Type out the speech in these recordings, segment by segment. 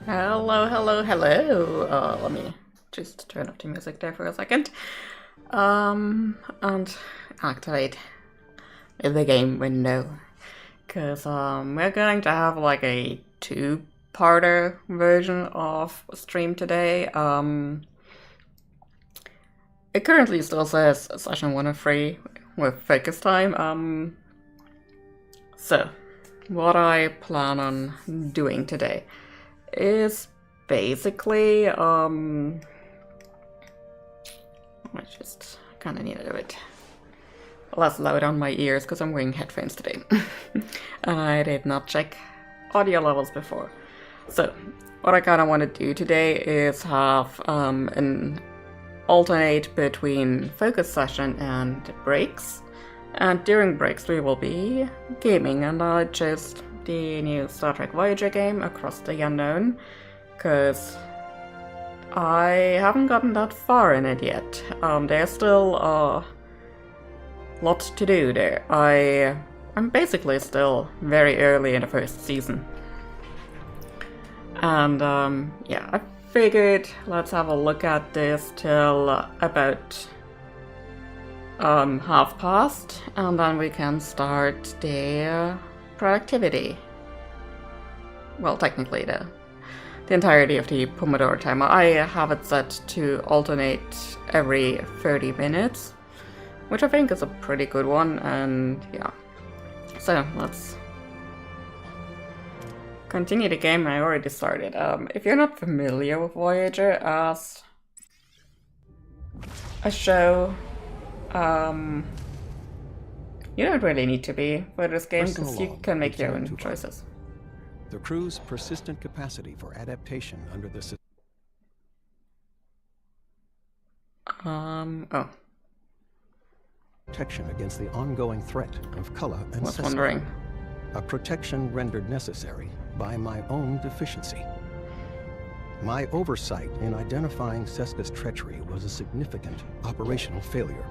Hello, hello, hello. Let me just turn off the music there for a second. And activate the game window. Because, we're going to have like a two-parter version of stream today. It currently still says session 1 of 3 with focus time. So, what I plan on doing today is basically, I just kind of need a bit less loud on my ears because I'm wearing headphones today. And I did not check audio levels before. So, what I kind of want to do today is have an alternate between focus session and breaks. And during breaks we will be gaming, and I chose the new Star Trek Voyager game, Across the Unknown, because I haven't gotten that far in it yet. There's still a lot to do there. I'm basically still very early in the first season. And yeah, I figured let's have a look at this till about half past, and then we can start the productivity. Well, technically the entirety of the pomodoro timer. I have it set to alternate every 30 minutes, which I think is a pretty good one, and yeah. So let's continue the game. I already started. If you're not familiar with Voyager as a show, you don't really need to be for this game because you can make your own choices. The crew's persistent capacity for adaptation under the Oh. protection against the ongoing threat of color and Was wondering. a protection rendered necessary by my own deficiency. My oversight in identifying Seska's treachery was a significant operational failure.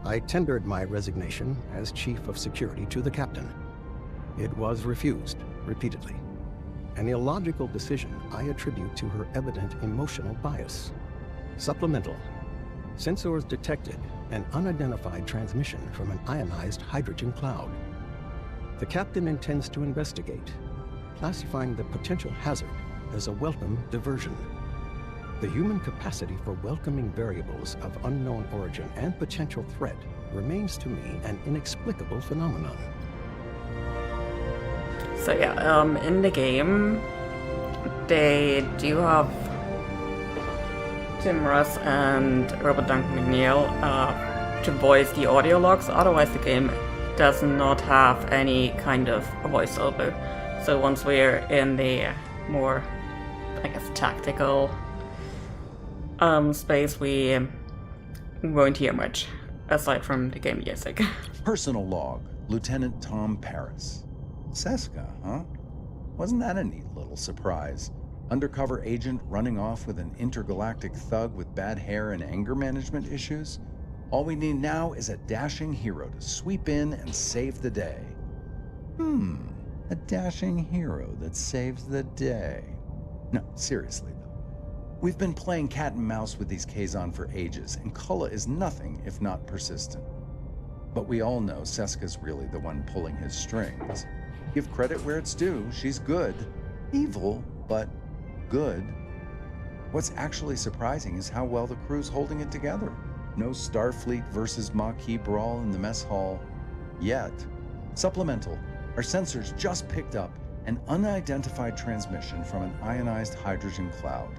I tendered my resignation as Chief of Security to the captain. It was refused repeatedly. An illogical decision I attribute to her evident emotional bias. Supplemental. Sensors detected an unidentified transmission from an ionized hydrogen cloud. The captain intends to investigate, classifying the potential hazard as a welcome diversion. The human capacity for welcoming variables of unknown origin and potential threat remains to me an inexplicable phenomenon. So yeah, in the game, they do have Tim Russ and Robert Duncan McNeil to voice the audio logs. Otherwise, the game does not have any kind of voiceover. So once we're in the more, I guess, tactical space, we won't hear much aside from the game music. Personal log, Lieutenant Tom Paris. Seska, huh? Wasn't that a neat little surprise? Undercover agent running off with an intergalactic thug with bad hair and anger management issues? All we need now is a dashing hero to sweep in and save the day. A dashing hero that saves the day. No, seriously though. We've been playing cat and mouse with these Kazon for ages, and Kulla is nothing if not persistent. But we all know Seska's really the one pulling his strings. Give credit where it's due, she's good. Evil, but good. What's actually surprising is how well the crew's holding it together. No Starfleet versus Maquis brawl in the mess hall. Yet. Supplemental. Our sensors just picked up an unidentified transmission from an ionized hydrogen cloud.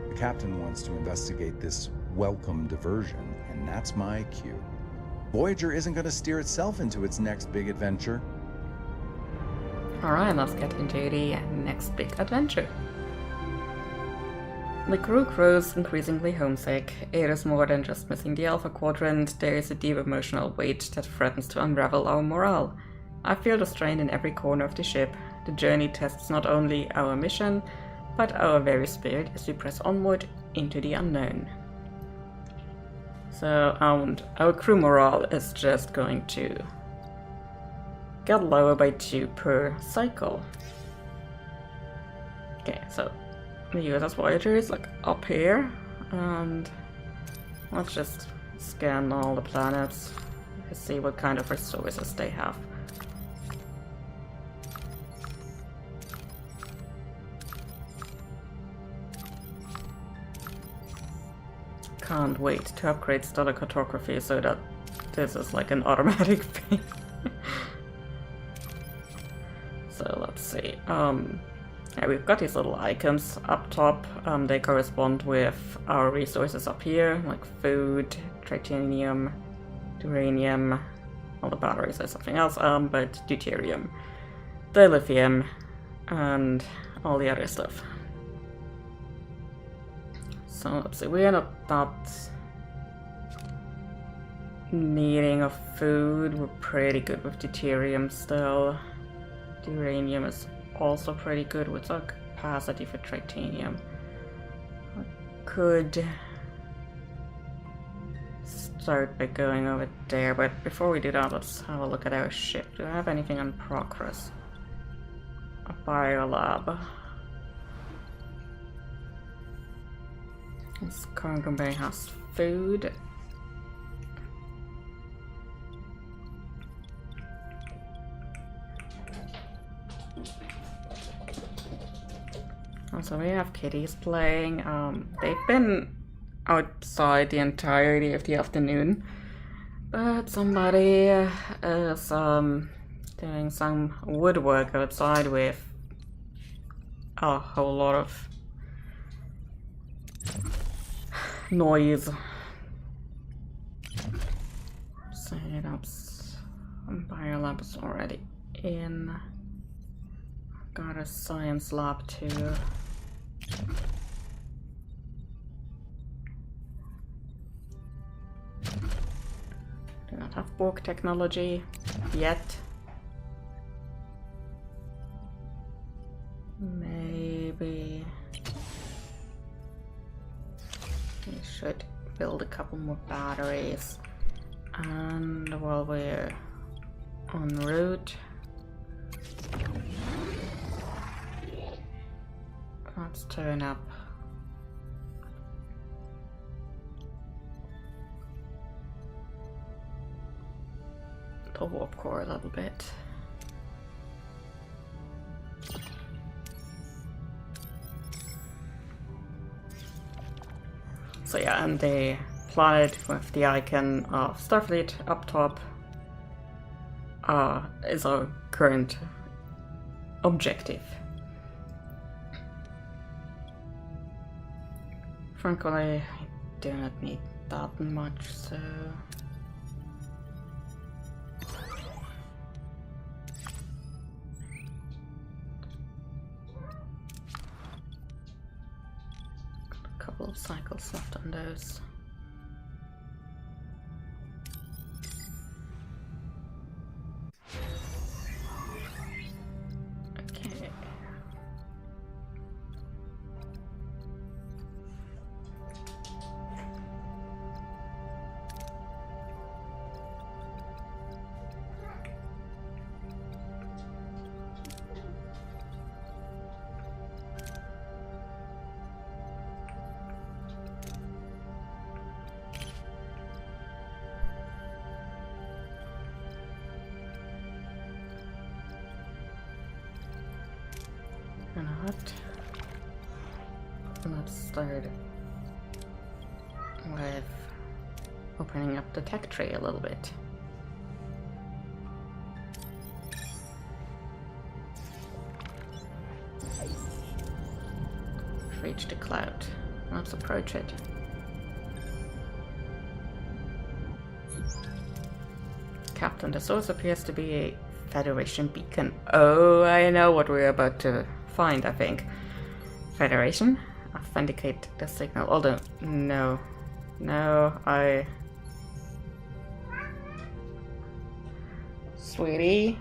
The captain wants to investigate this welcome diversion, and that's my cue. Voyager isn't going to steer itself into its next big adventure. Alright, let's get into the next big adventure. The crew grows increasingly homesick. It is more than just missing the Alpha Quadrant, there is a deep emotional weight that threatens to unravel our morale. I feel the strain in every corner of the ship. The journey tests not only our mission, but our very spirit as we press onward into the unknown. So, our crew morale is just going to get lower by 2 per cycle. Okay, so the USS Voyager is like up here, and let's just scan all the planets to see what kind of resources they have. Can't wait to upgrade stellar cartography so that this is like an automatic thing. So let's see. Yeah, we've got these little icons up top. They correspond with our resources up here, like food, titanium, uranium. All the batteries are something else, but deuterium, dilithium, and all the other stuff. So let's see, we are not needing of food. We're pretty good with deuterium still. The uranium is also pretty good with our capacity for titanium. I could start by going over there, but before we do that, let's have a look at our ship. Do I have anything on progress? A biolab. This cargo bay has food. Also, we have kitties playing. They've been outside the entirety of the afternoon, but somebody is doing some woodwork outside with a whole lot of noise. Setups. Biolabs already in. Got a science lab too. Do not have Borg technology yet. Maybe we should build a couple more batteries. And while we're en route, let's turn up the warp core a little bit. So yeah, and the planet with the icon of Starfleet up top is our current objective. Frankly, I do not need that much, so... Got a couple of cycles left on those. Okay. Let's start with opening up the tech tree a little bit. Reach the cloud. Let's approach it. Captain, the source appears to be a Federation beacon. Oh, I know what we're about to find, I think. Federation? Authenticate the signal. Although, no. Sweetie,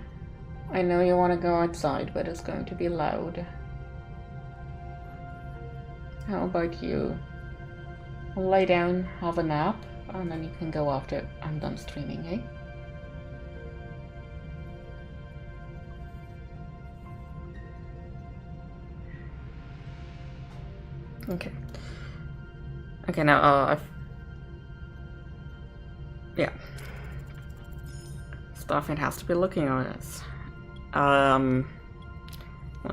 I know you want to go outside, but it's going to be loud. How about you lay down, have a nap, and then you can go after I'm done streaming, eh? Okay. Okay, now, yeah. Starfleet has to be looking at us. Well,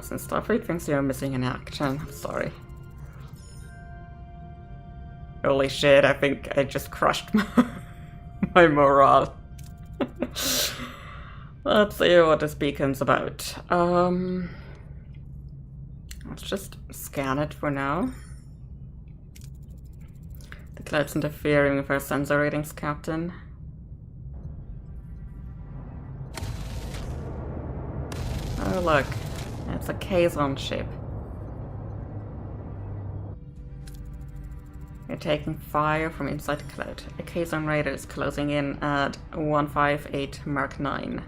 since Starfleet thinks you're missing in action, I'm sorry. Holy shit, I think I just crushed my morale. Let's see what this beacon's about. Let's just scan it for now. The cloud's interfering with our sensor readings, Captain. Oh look, it's a Kazon ship. We're taking fire from inside the cloud. A Kazon raider is closing in at 158 Mark 9.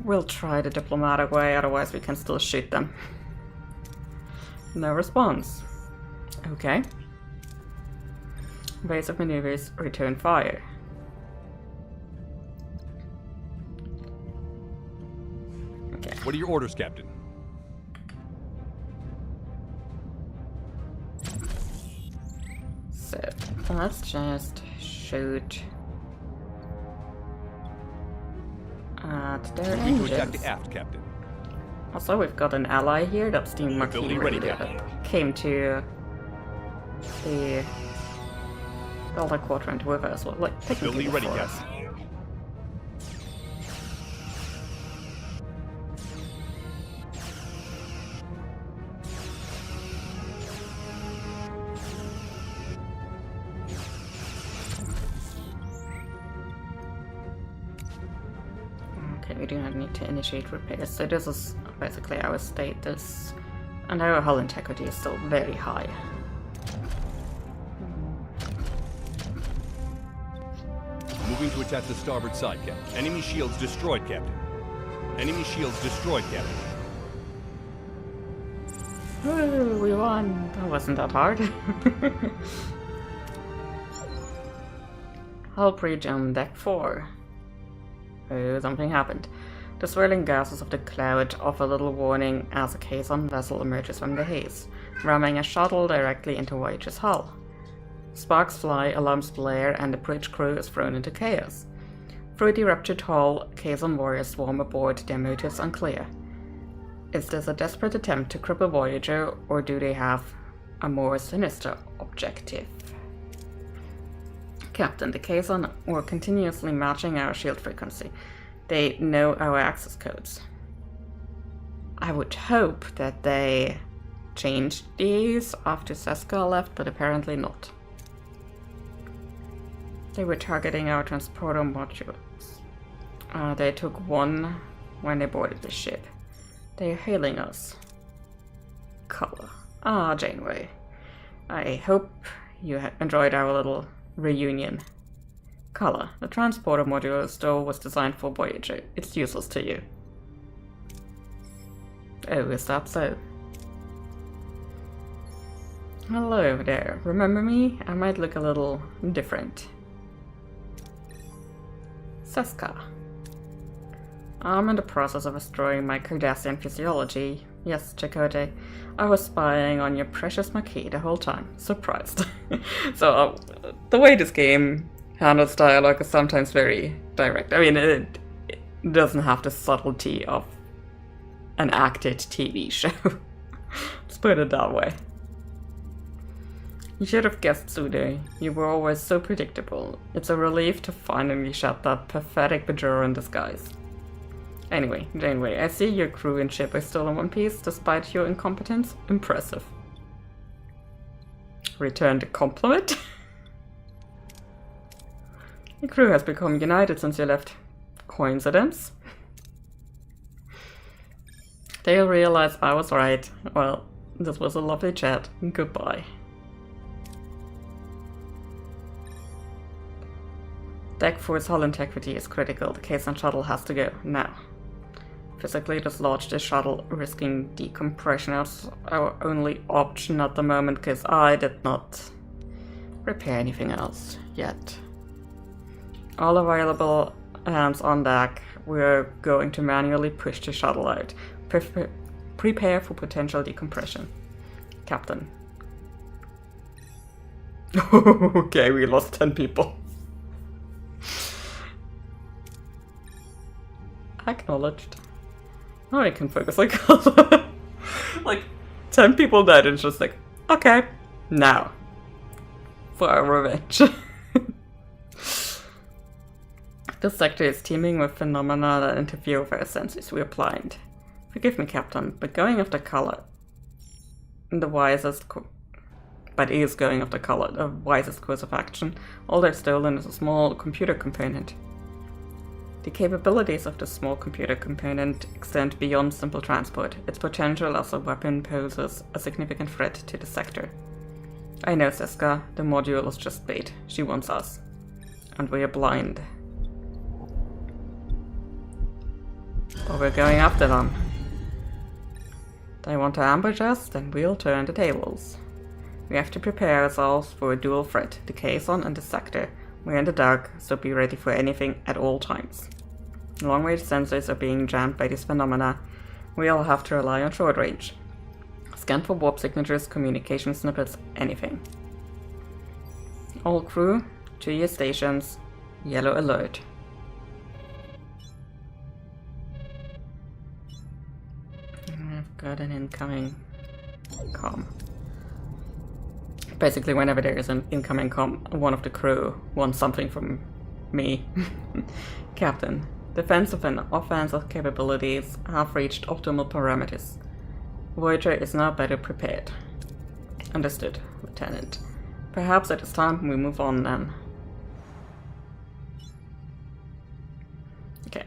We'll try the diplomatic way, otherwise we can still shoot them. No response. Okay. Base of maneuvers, return fire. Okay. What are your orders, Captain? So, let's just shoot at their Moving to attack engines. the aft, Captain. Also, we've got an ally here, that's the Marquis Ability ready, Raider Captain. that came to the Delta Quadrant with us. Well, like, technically Ability ready, before us. Captain. Okay, we do not need to initiate repairs. So this is basically our status. And our hull integrity is still very high. Moving to attack the starboard side, Captain. Enemy shields destroyed, Captain. Enemy shields destroyed, Captain. Woo, we won! That wasn't that hard. Hull breach on deck 4. Oh, something happened. The swirling gases of the cloud offer little warning as a Kazon vessel emerges from the haze, ramming a shuttle directly into Voyager's hull. Sparks fly, alarms blare, and the bridge crew is thrown into chaos. Through the ruptured hull, Kazon warriors swarm aboard, their motives unclear. Is this a desperate attempt to cripple Voyager, or do they have a more sinister objective? Captain, the Kazon were continuously matching our shield frequency. They know our access codes. I would hope that they changed these after Seska left, but apparently not. They were targeting our transporter modules. They took one when they boarded the ship. They are hailing us. Color. Ah, Janeway. I hope you enjoyed our little reunion. Color. The transporter module stove was designed for Voyager. It's useless to you. Oh, is that so? Hello there. Remember me? I might look a little different. Seska. I'm in the process of destroying my Cardassian physiology. Yes, Chakotay, I was spying on your precious Marquis the whole time. Surprised. So, the way this game handles dialogue is sometimes very direct. I mean, it doesn't have the subtlety of an acted TV show. Let's put it that way. You should have guessed, Sude. You were always so predictable. It's a relief to finally shut that pathetic Bajor in disguise. Anyway, Janeway, I see your crew and ship are still in one piece, despite your incompetence. Impressive. Return the compliment? The crew has become united since you left. Coincidence? They'll realize I was right. Well, this was a lovely chat. Goodbye. Deck 4's hull integrity is critical. The Kazon shuttle has to go now. Physically dislodge the shuttle, risking decompression. That's our only option at the moment, because I did not repair anything else yet. All available hands on deck. We're going to manually push the shuttle out. Prepare for potential decompression. Captain. Okay, we lost 10 people. Acknowledged. Now I can focus like like 10 people died and it's just like, okay, now for our revenge. This sector is teeming with phenomena that interfere with our senses. We are blind. Forgive me, Captain, but going after color, the wisest course of action. All they've stolen is a small computer component. The capabilities of this small computer component extend beyond simple transport. Its potential as a weapon poses a significant threat to the sector. I know, Seska. The module is just bait. She wants us. And we are blind. Or we're going after them. They want to ambush us, then we'll turn the tables. We have to prepare ourselves for a dual threat, the Caisson and the sector. We're in the dark, so be ready for anything at all times. Long-range sensors are being jammed by these phenomena. We'll have to rely on short range. Scan for warp signatures, communication snippets, anything. All crew, to your stations. Yellow alert. I've got an incoming comm. Basically, whenever there is an incoming comm, one of the crew wants something from me. Captain, defensive and offensive capabilities have reached optimal parameters. Voyager is now better prepared. Understood, Lieutenant. Perhaps it is time we move on then. Okay,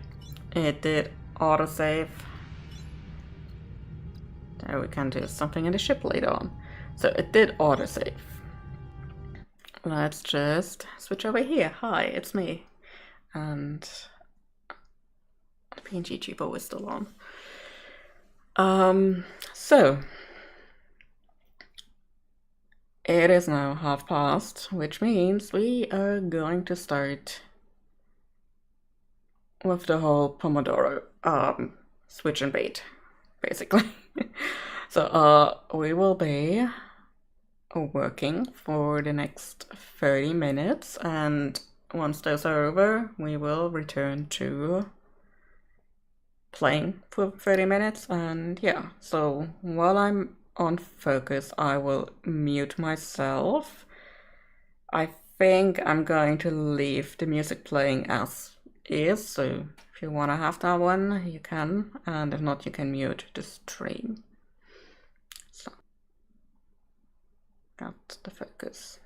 it did autosave. There we can do something in the ship later on. So it did autosave. Let's just switch over here. Hi, it's me. And the PNG cheapo is still on. So it is now past, which means we are going to start with the whole pomodoro switch and bait, basically. So we will be working for the next 30 minutes, and once those are over, we will return to playing for 30 minutes. And yeah, so while I'm on focus, I will mute myself. I think I'm going to leave the music playing as is, so if you want to have that one, you can, and if not, you can mute the stream. So that's the focus.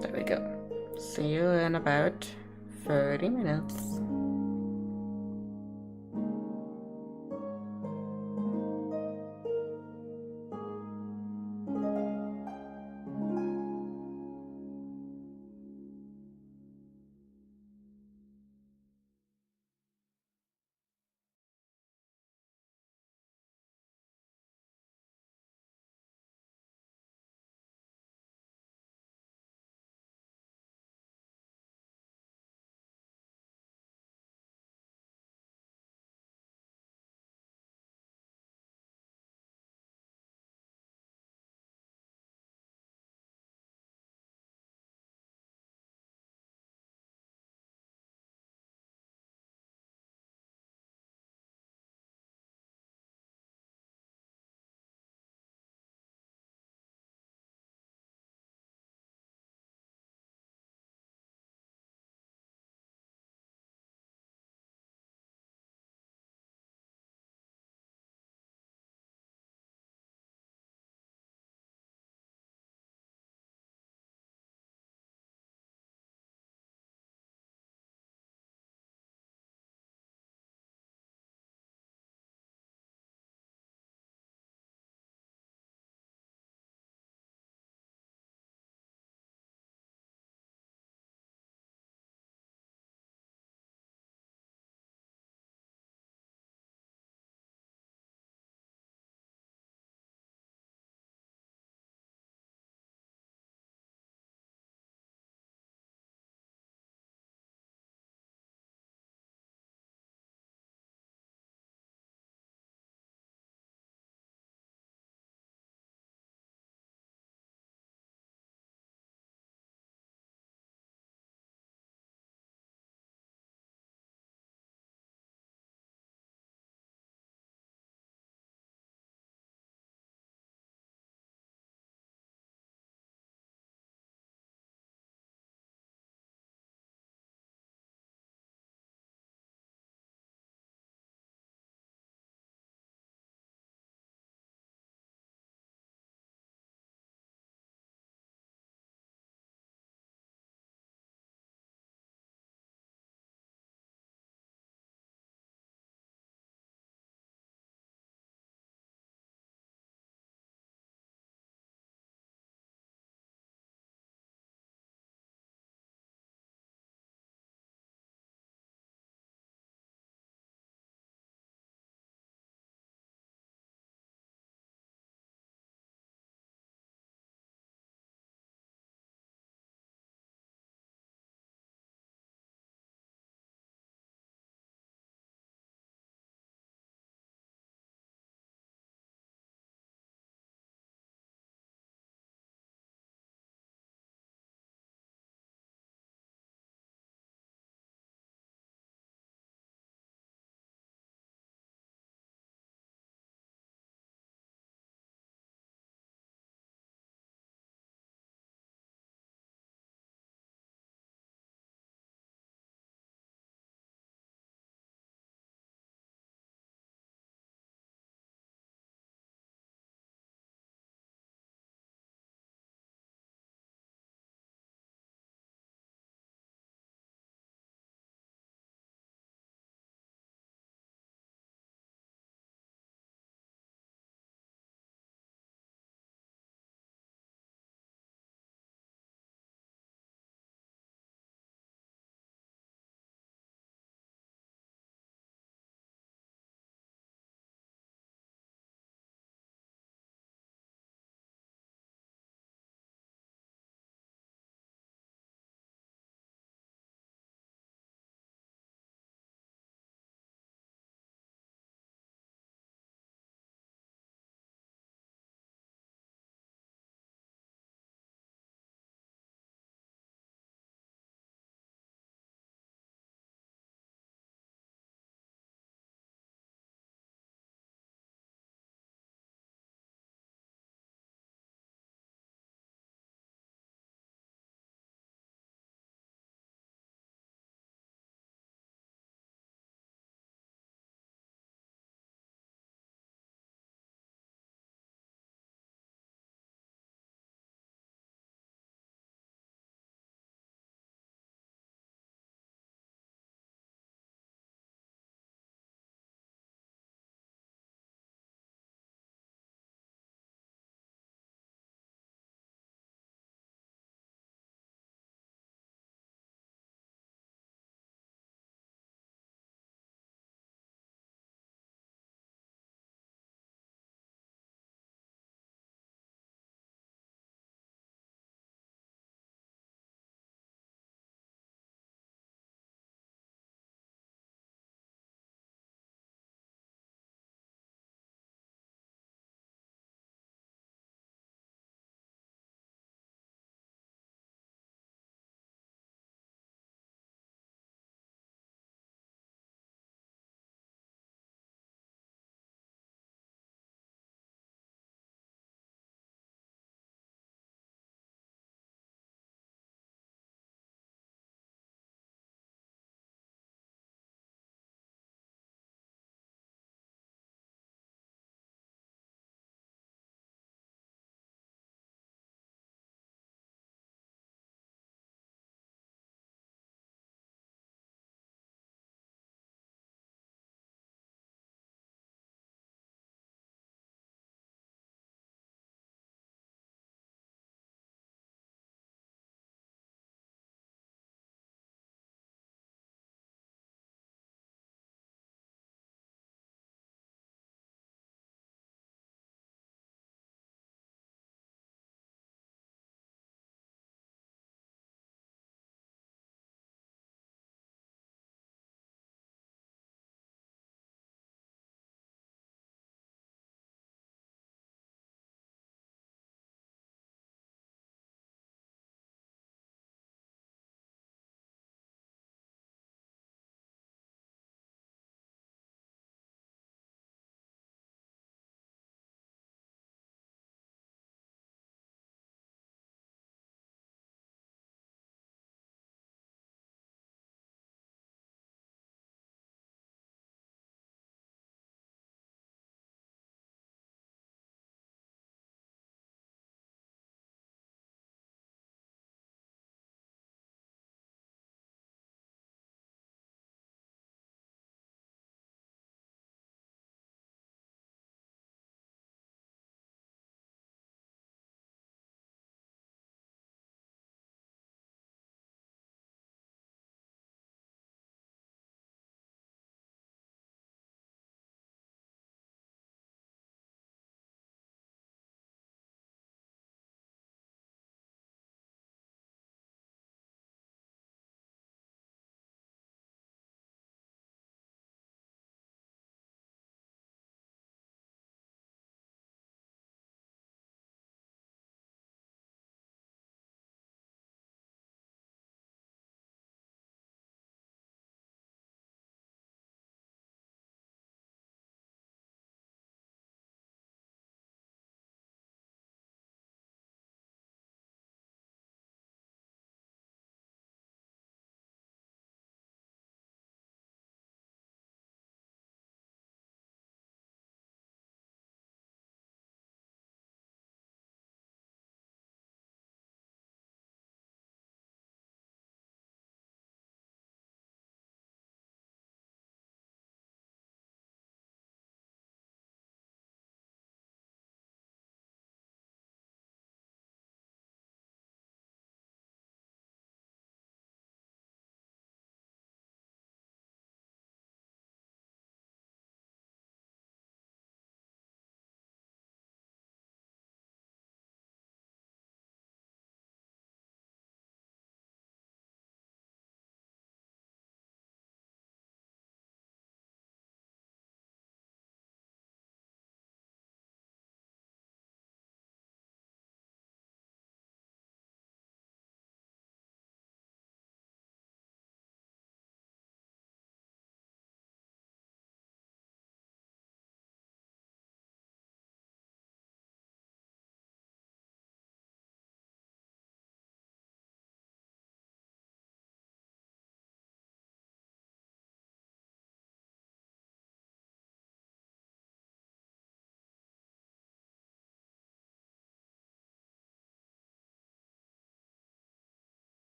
There we go. See you in about 30 minutes.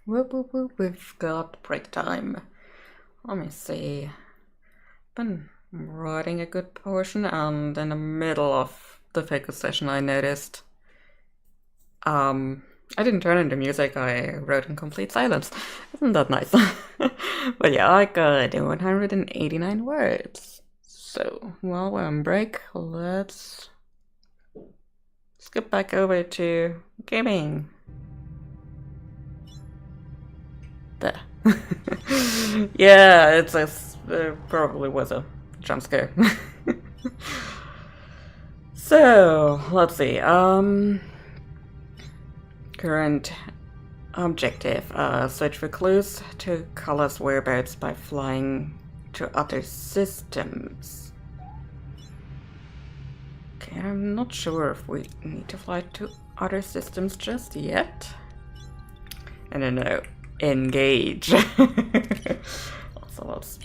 Whoop, whoop, whoop. We've got break time. Let me see. Been writing a good portion, and in the middle of the focus session I noticed I didn't turn into music, I wrote in complete silence. Isn't that nice? But yeah, I got 189 words. So while we're on break, let's skip back over to gaming. There. Yeah, it probably was a jump scare. So, let's see. Current objective. Search for clues to Kala's whereabouts by flying to other systems. Okay, I'm not sure if we need to fly to other systems just yet. I don't know. Engage. Also, let's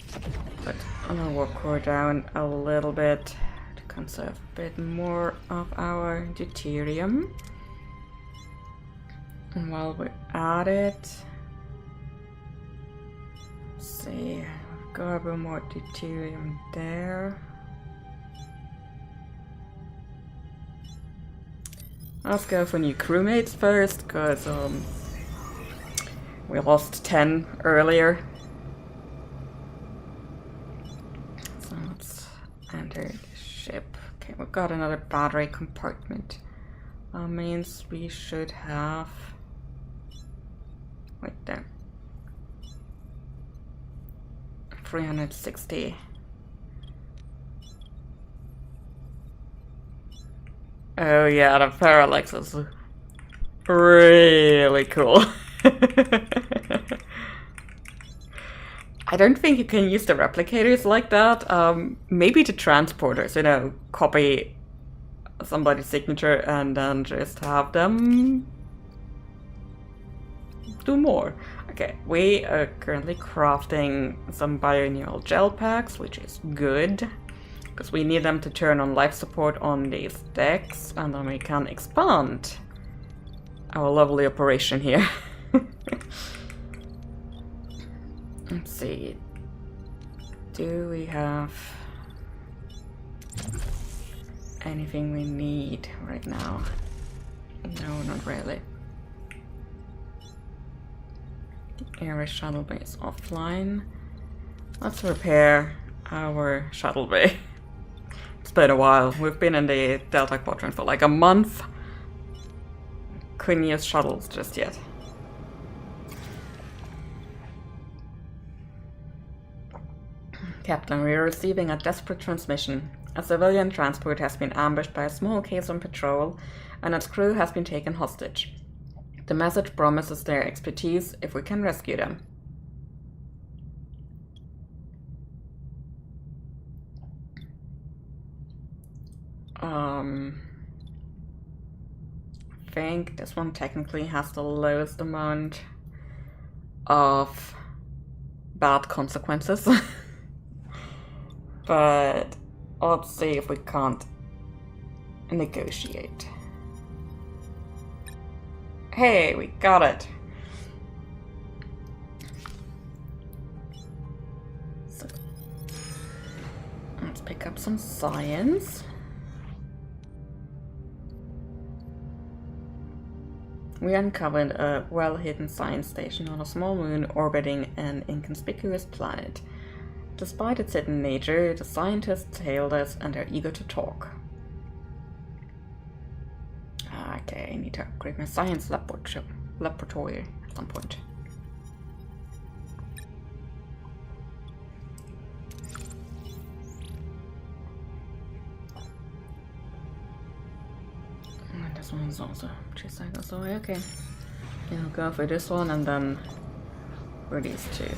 put our warp core down a little bit to conserve a bit more of our deuterium. And while we're at it, let's see, we've got a bit more deuterium there. Let's go for new crewmates first, because we lost 10 earlier. So let's enter the ship. Okay, we've got another battery compartment. That means we should have... Wait there. 360. Oh yeah, the parallax is really cool. I don't think you can use the replicators like that. Maybe the transporters, you know, copy somebody's signature and then just have them do more. Okay, we are currently crafting some bioneural gel packs, which is good, because we need them to turn on life support on these decks, and then we can expand our lovely operation here. Let's see. Do we have anything we need right now? No, not really. Air shuttle bay is offline. Let's repair our shuttle bay. It's been a while. We've been in the Delta Quadrant for like a month. Couldn't use shuttles just yet. Captain, we are receiving a desperate transmission. A civilian transport has been ambushed by a small case on patrol, and its crew has been taken hostage. The message promises their expertise if we can rescue them. I think this one technically has the lowest amount of bad consequences. But let's see if we can't negotiate. Hey, we got it. So, let's pick up some science. We uncovered a well-hidden science station on a small moon orbiting an inconspicuous planet. Despite its hidden nature, the scientists hailed us and are eager to talk. Okay, I need to upgrade my science laboratory at some point. And this one is also 3 cycles away. Okay, I'll go for this one and then for these two.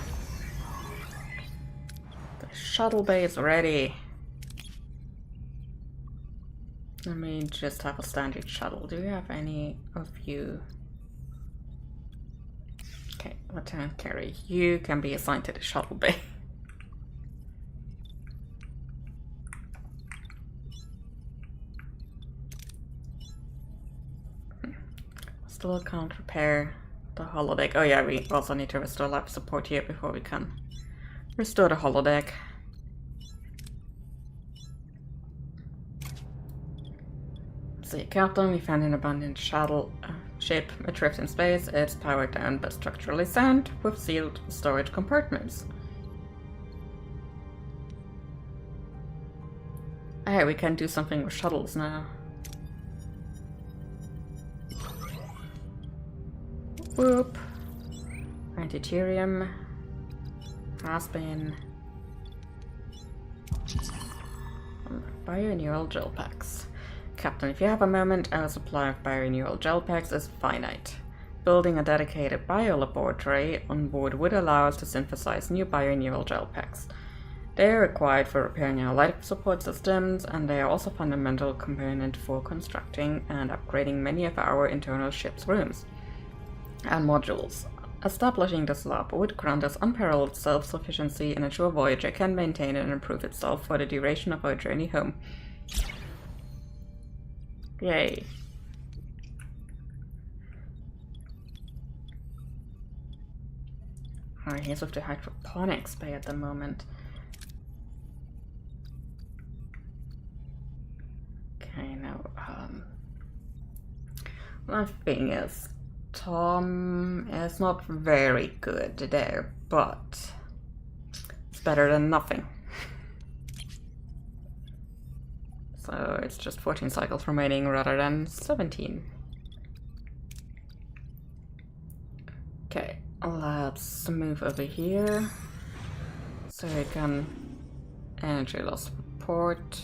The shuttle bay is ready. Let me just have a standard shuttle. Do you have any of you? Okay, Lieutenant Carey, you can be assigned to the shuttle bay. Still can't repair the holodeck. Oh yeah, we also need to restore life support here before we can restore the holodeck. See, Captain, we found an abandoned shuttle ship adrift in space. It's powered down but structurally sound, with sealed storage compartments. Hey, we can do something with shuttles now. Whoop. Antiturium has been. Bioneural gel packs. Captain, if you have a moment, our supply of bioneural gel packs is finite. Building a dedicated biolaboratory on board would allow us to synthesize new bioneural gel packs. They are required for repairing our life support systems, and they are also a fundamental component for constructing and upgrading many of our internal ship's rooms and modules. Establishing this lab would grant us unparalleled self-sufficiency and ensure Voyager can maintain and improve itself for the duration of our journey home. Yay. Alright, here's with the hydroponics bay at the moment. Okay, now, one thing is, Tom is not very good there, but it's better than nothing. So it's just 14 cycles remaining rather than 17. Okay, let's move over here so we can energy loss report.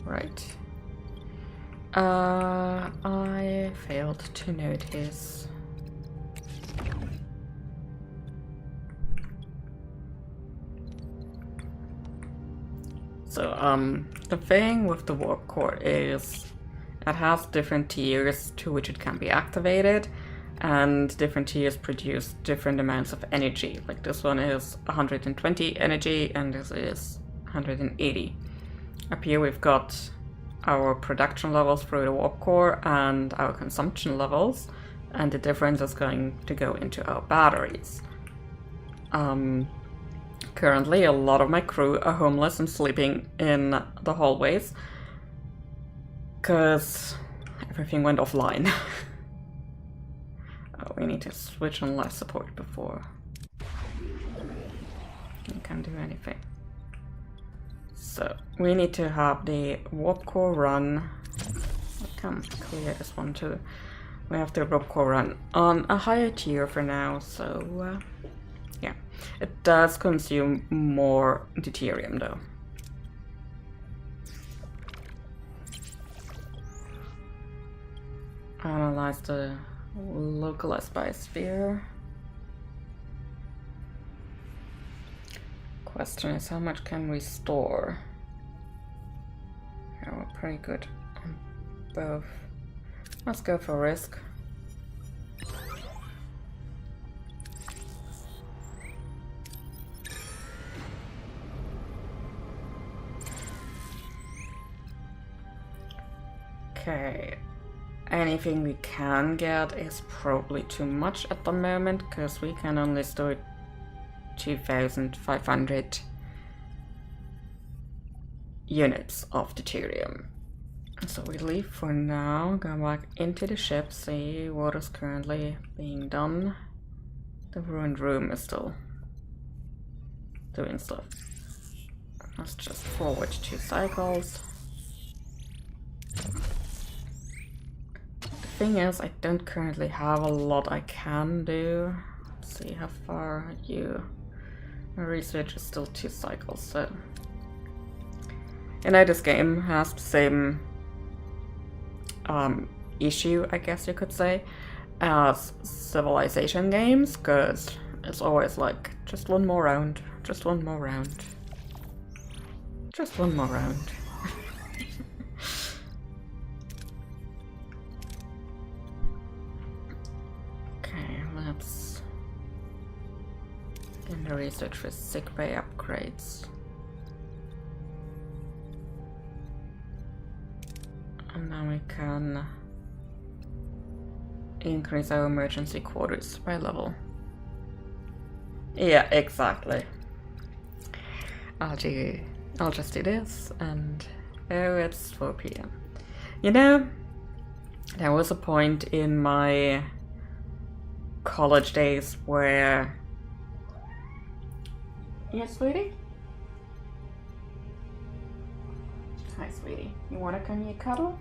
Right. I failed to notice. So, the thing with the warp core is it has different tiers to which it can be activated, and different tiers produce different amounts of energy. Like this one is 120 energy, and this is 180. Up here we've got our production levels through the warp core and our consumption levels, and the difference is going to go into our batteries. Currently a lot of my crew are homeless and sleeping in the hallways because everything went offline. Oh, we need to switch on life support before we can do anything. So we need to have the warp core run. I can clear this one too. We have the warp core run on a higher tier for now, so yeah. It does consume more deuterium though. Analyze the localized biosphere. Question is, how much can we store? Yeah, we're pretty good on both. Let's go for risk. Okay, anything we can get is probably too much at the moment, because we can only store 2,500 units of deuterium. So we leave for now, go back into the ship, see what is currently being done. The ruined room is still doing stuff. Let's just forward 2 cycles. The thing is, I don't currently have a lot I can do. Let's see how far are you. My research is still 2 cycles, so you know, this game has the same issue, I guess you could say, as Civilization games, because it's always like, just one more round, just one more round, just one more round. Okay, let's get the research for sickbay upgrades. And then we can increase our emergency quarters by level. Yeah, exactly. I'll just do this, and oh, it's 4 p.m. You know, there was a point in my college days where... Yes, sweetie? Hi, sweetie. You wanna come here cuddle?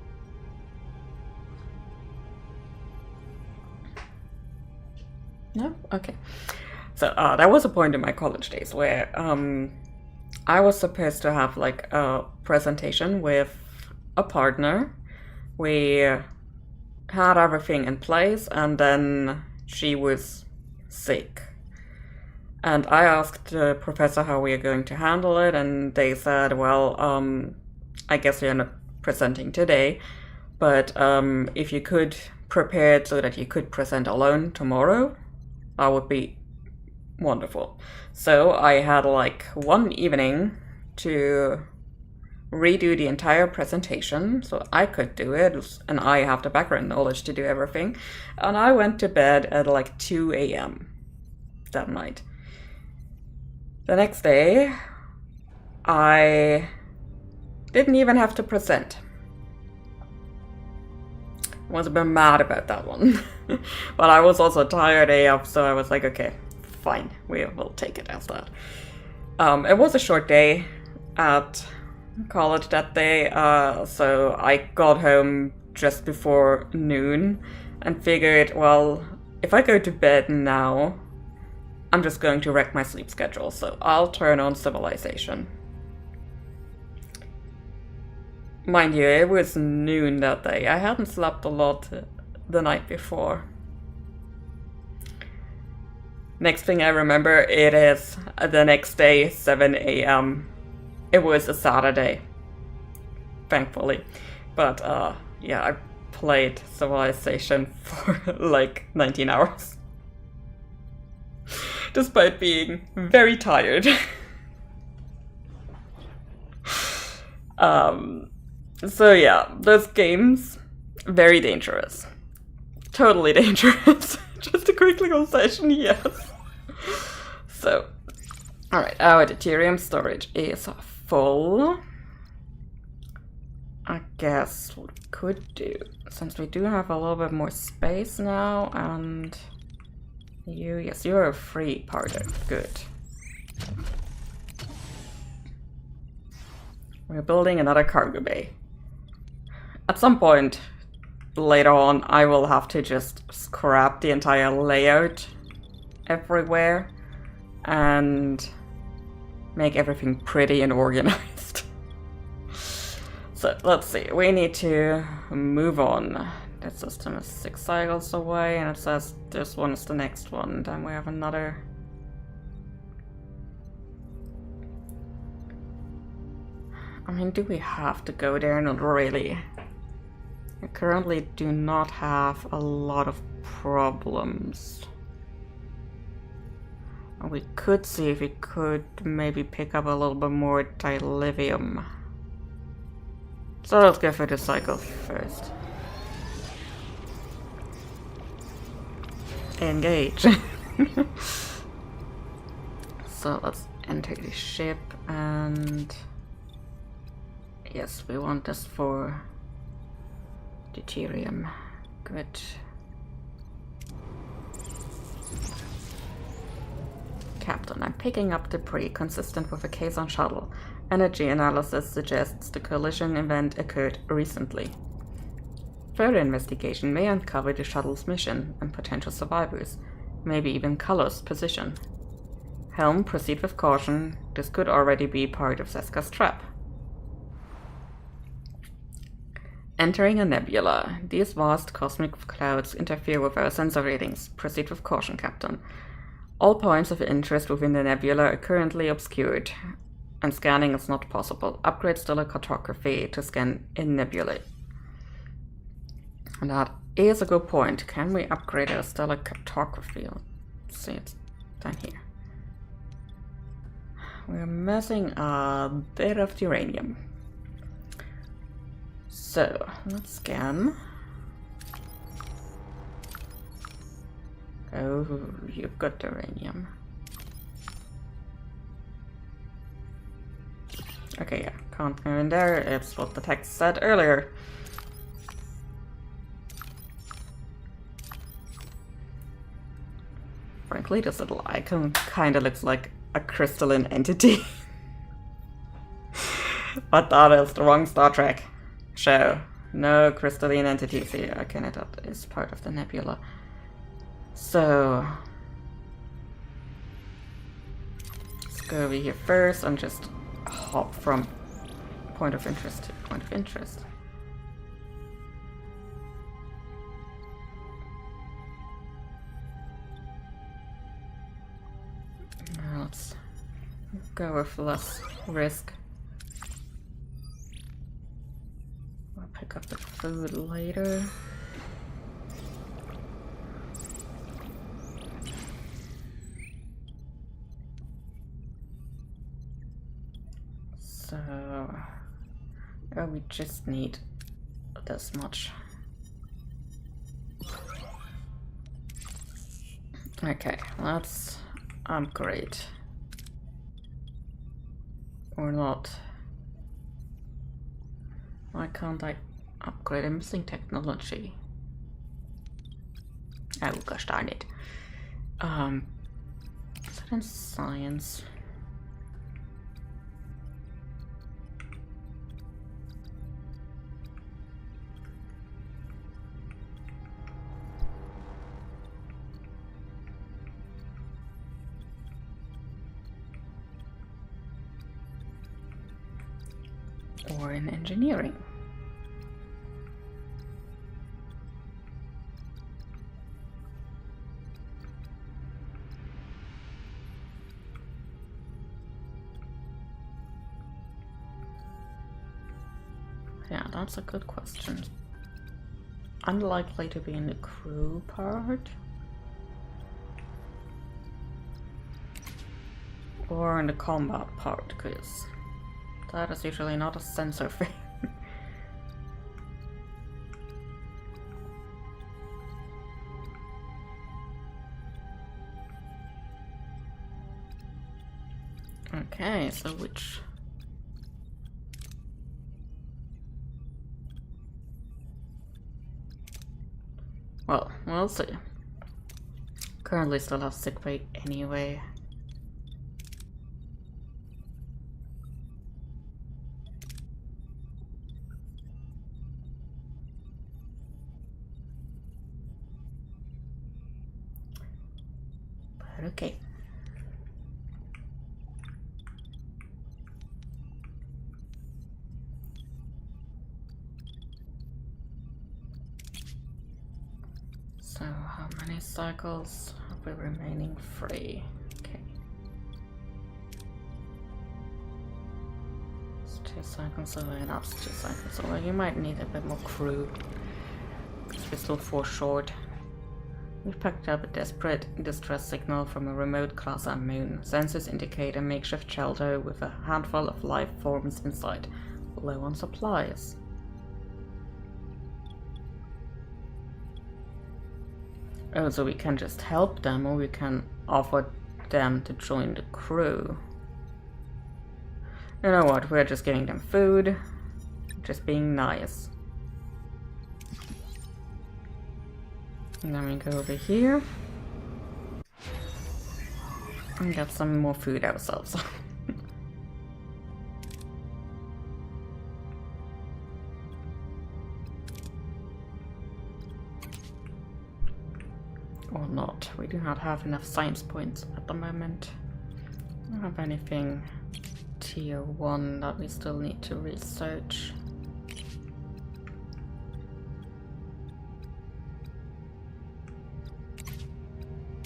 No? Okay. So, there was a point in my college days where, I was supposed to have, like, a presentation with a partner. We had everything in place, and then she was sick. And I asked the professor how we are going to handle it, and they said, well, I guess you're not presenting today, but if you could prepare it so that you could present alone tomorrow, that would be wonderful. So I had like one evening to redo the entire presentation so I could do it, and I have the background knowledge to do everything. And I went to bed at like 2 a.m. that night. The next day, I didn't even have to present. I was a bit mad about that one. But I was also tired AF, so I was like, okay, fine, we will take it as that. It was a short day at college that day, so I got home just before noon and figured, well, if I go to bed now, I'm just going to wreck my sleep schedule, so I'll turn on Civilization. Mind you, it was noon that day. I hadn't slept a lot the night before. Next thing I remember, it is the next day, 7 a.m. It was a Saturday, thankfully. But, yeah, I played Civilization for like 19 hours. Despite being very tired. So yeah, those games, very dangerous. Totally dangerous. Just a quick little session, yes. So, alright, our deuterium storage is full. I guess what we could do, since we do have a little bit more space now, and you, yes, you're a free party, good. We're building another cargo bay. At some point later on, I will have to just scrap the entire layout everywhere and make everything pretty and organized. So let's see, we need to move on. That system is 6 cycles away, and it says this one is the next one. Then we have another. I mean, do we have to go there? Not really. We currently do not have a lot of problems. We could see if we could maybe pick up a little bit more dilithium. So let's go for the cycle first. Engage. So let's enter the ship, and yes, we want this for deuterium. Good. Captain, I'm picking up debris consistent with a Kazon shuttle. Energy analysis suggests the collision event occurred recently. Further investigation may uncover the shuttle's mission and potential survivors, maybe even Kalos' position. Helm, proceed with caution. This could already be part of Seska's trap. Entering a nebula. These vast cosmic clouds interfere with our sensor readings. Proceed with caution, Captain. All points of interest within the nebula are currently obscured, and scanning is not possible. Upgrade stellar cartography to scan in nebulae. And that is a good point. Can we upgrade our stellar cartography? Let's see, it's down here. We're missing a bit of uranium. So, let's scan. Oh, you've got uranium. Okay, yeah, can't go in there. It's what the text said earlier. Frankly, this little icon kind of looks like a crystalline entity. But that is the wrong Star Trek show. No crystalline entities here. Okay, that is part of the nebula. So let's go over here first and just hop from point of interest to point of interest. Now let's go with less risk. I'll pick up the food later. So, oh, we just need this much. Okay, let's upgrade. Or not. Why can't I upgrade? I'm missing technology. Oh gosh darn it. Is that in science? Or in engineering. Yeah, that's a good question. Unlikely to be in the crew part. Or in the combat part, because that is usually not a sensor thing. Okay, so which... Well, we'll see. Currently still have sick bay anyway. But okay. So how many cycles have we remaining? 3. Okay. It's 2 cycles away, and that's 2 cycles away. You might need a bit more crew, because we're still 4 short. We've picked up a desperate distress signal from a remote class moon. Sensors indicate a makeshift shelter with a handful of life forms inside, low on supplies. Oh, so we can just help them, or we can offer them to join the crew. You know what, we're just giving them food. Just being nice. And then we go over here. And get some more food ourselves. Or not. We do not have enough science points at the moment. I don't have anything tier 1 that we still need to research.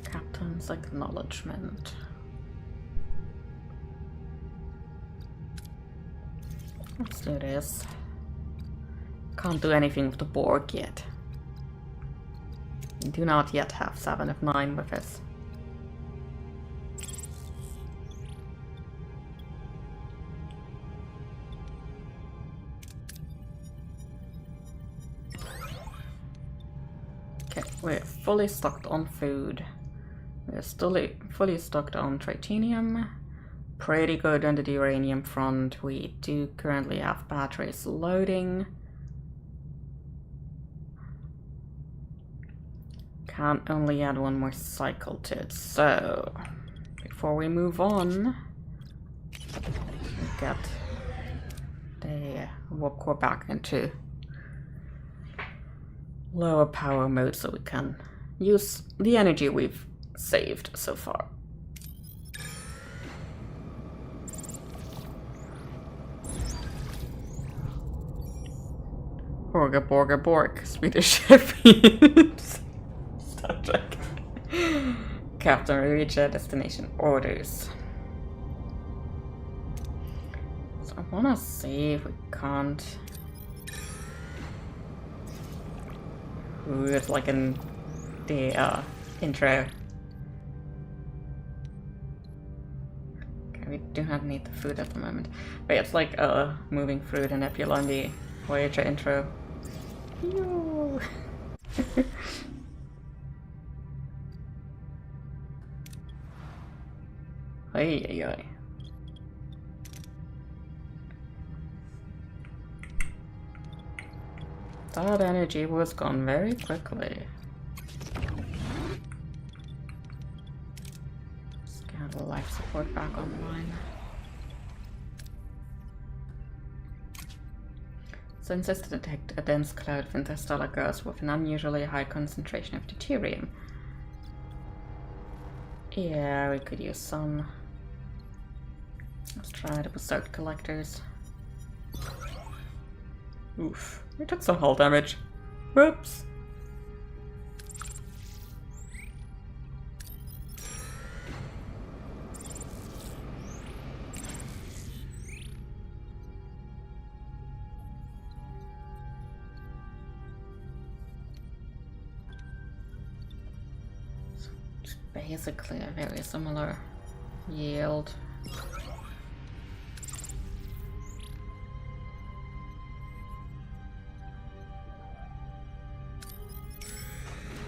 Captain's acknowledgement. Let's do this. Can't do anything with the Borg yet. We do not yet have 7 of 9 with us. We're fully stocked on food. We're still fully stocked on tritanium. Pretty good on the uranium front. We do currently have batteries loading. Can only add one more cycle to it. So, before we move on, get the warp core back into lower power mode so we can use the energy we've saved so far. Borga Borga Borg, Swedish Sheffield. Star Trek. Captain, we reach our destination. Orders. So I wanna see if we can't. Ooh, it's like in the intro. Okay, we do not need the food at the moment. But it's like moving through the nebula in the Voyager intro. Yoo. Ay, ay, ay. That energy was gone very quickly. Let's get the life support back online. Sensors detect a dense cloud of interstellar gas with an unusually high concentration of deuterium. Yeah, we could use some. Let's try the berserk collectors. Oof, we took some hull damage. Whoops. It's basically a very similar yield.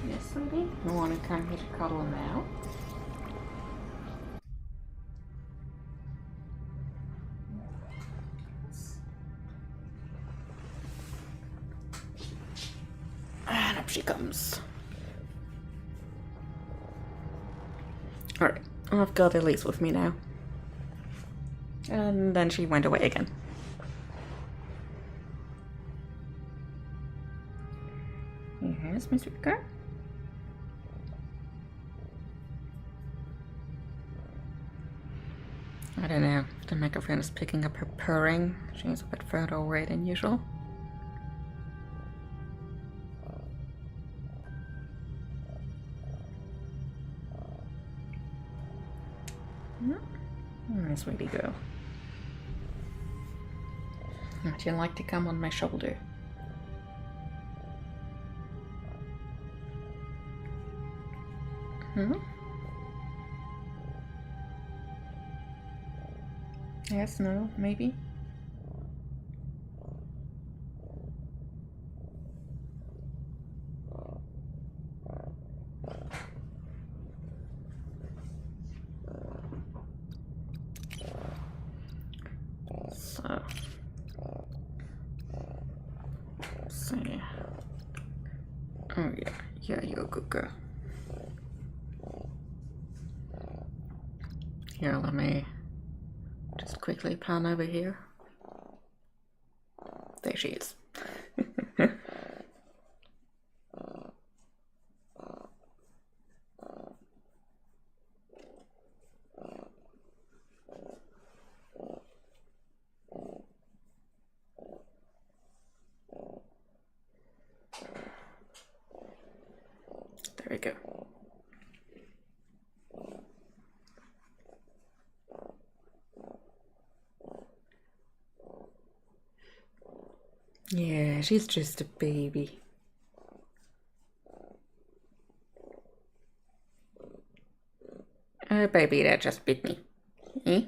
Yes, sweetie. You want to come here to cuddle now? And up she comes. Alright, I've got Elise with me now. And then she went away again. Yes, Miss Rika? I don't know, the microphone is picking up her purring. She's a bit further away than usual. Nice way to go. Would you like to come on my shoulder? Yes, no, maybe? So, let's see. Oh yeah, you're a good girl. Here, let me just quickly pan over here. There she is. There we go. Yeah, she's just a baby. A baby that just bit me. Eh?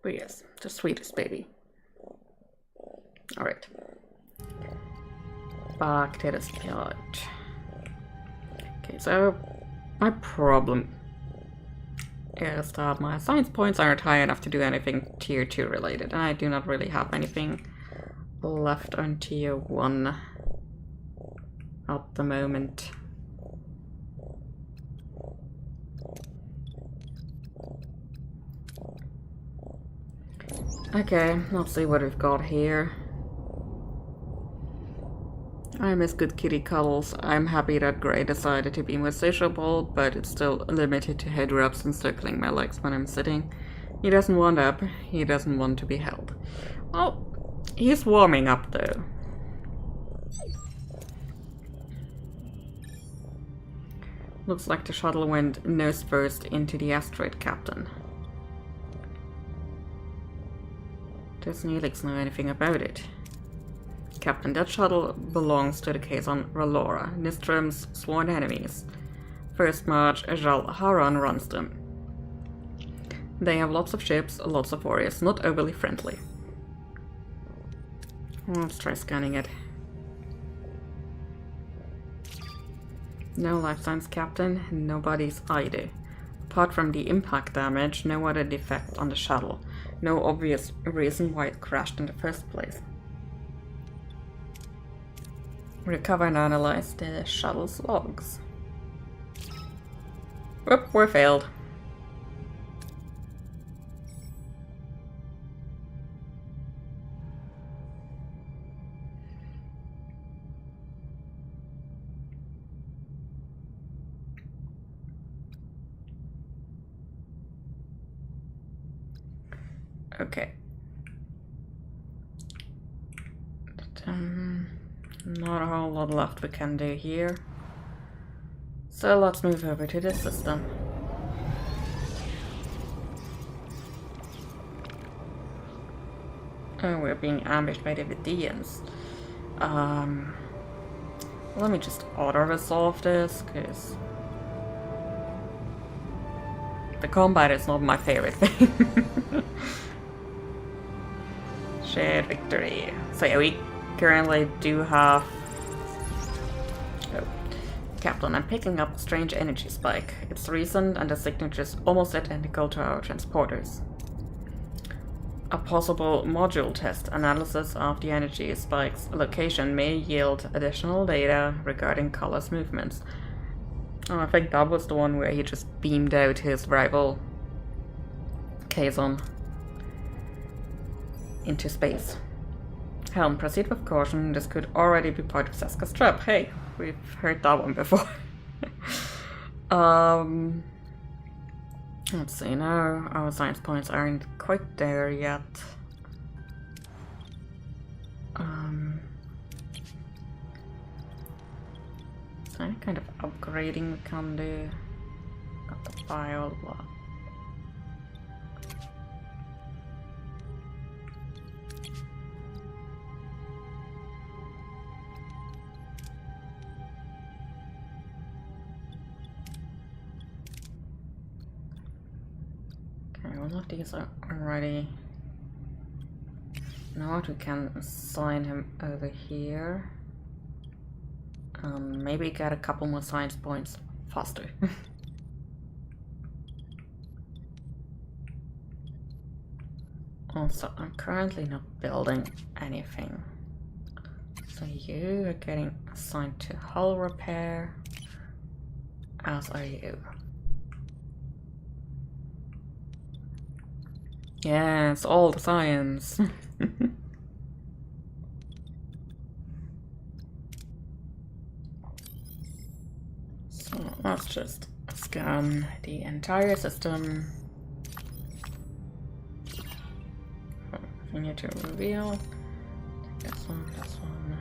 Oh yes, the sweetest baby. Alright. Back to the start. Okay, so my problem is that my science points aren't high enough to do anything tier 2 related, and I do not really have anything left on tier 1 at the moment. Okay, let's see what we've got here. I miss good kitty cuddles. I'm happy that Gray decided to be more sociable, but it's still limited to head rubs and circling my legs when I'm sitting. He doesn't want up, he doesn't want to be held. Oh, he's warming up though. Looks like the shuttle went nose first into the asteroid, Captain. Does Neelix know anything about it? Captain, that shuttle belongs to the case on Rallora, Nistrom's sworn enemies. First March, Ajal Haran runs them. They have lots of ships, lots of warriors, not overly friendly. Let's try scanning it. No life signs, Captain. Nobody's either. Apart from the impact damage, no other defect on the shuttle. No obvious reason why it crashed in the first place. Recover and analyze the shuttle's logs. Whoop, we're failed. Okay. Not a whole lot left we can do here. So let's move over to this system. Oh, we're being ambushed by the Vidians. Let me just auto-resolve this, because the combat is not my favorite thing. Shared victory. So yeah, we currently do have... Oh. Captain, I'm picking up a strange energy spike. It's recent and the signature is almost identical to our transporters. A possible module test analysis of the energy spike's location may yield additional data regarding Color's movements. Oh, I think that was the one where he just beamed out his rival Kazon into space. Helm, proceed with caution. This could already be part of Seska's trap. Hey, we've heard that one before. Let's see, no, our science points aren't quite there yet. Is there any kind of upgrading we can do? Got the bio block. All of these are already. Now what, we can assign him over here. Maybe get a couple more science points faster. Also, I'm currently not building anything. So you are getting assigned to hull repair, as are you. Yes, all the science. So let's just scan the entire system. We need to reveal. Take this one, this one.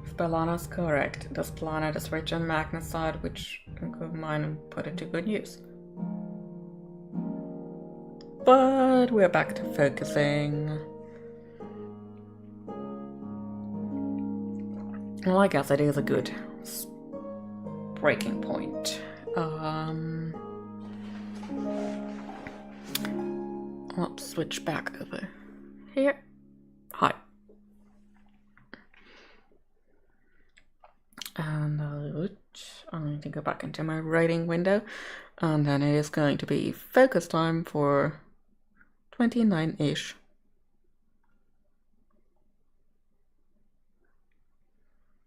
If Bellana's correct, this planet is rich in magnesite, which we could mine and put it to good use. But we're back to focusing. Well, I guess it is a good breaking point. Let's switch back over here. Hi. And I need to go back into my writing window, and then it is going to be focus time for 29-ish.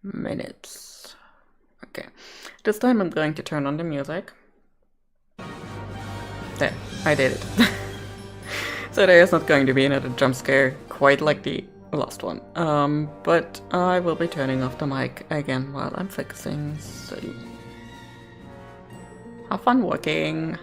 Minutes. Okay, this time I'm going to turn on the music. There, I did it. So there is not going to be another jump scare quite like the last one. But I will be turning off the mic again while I'm focusing, so have fun working.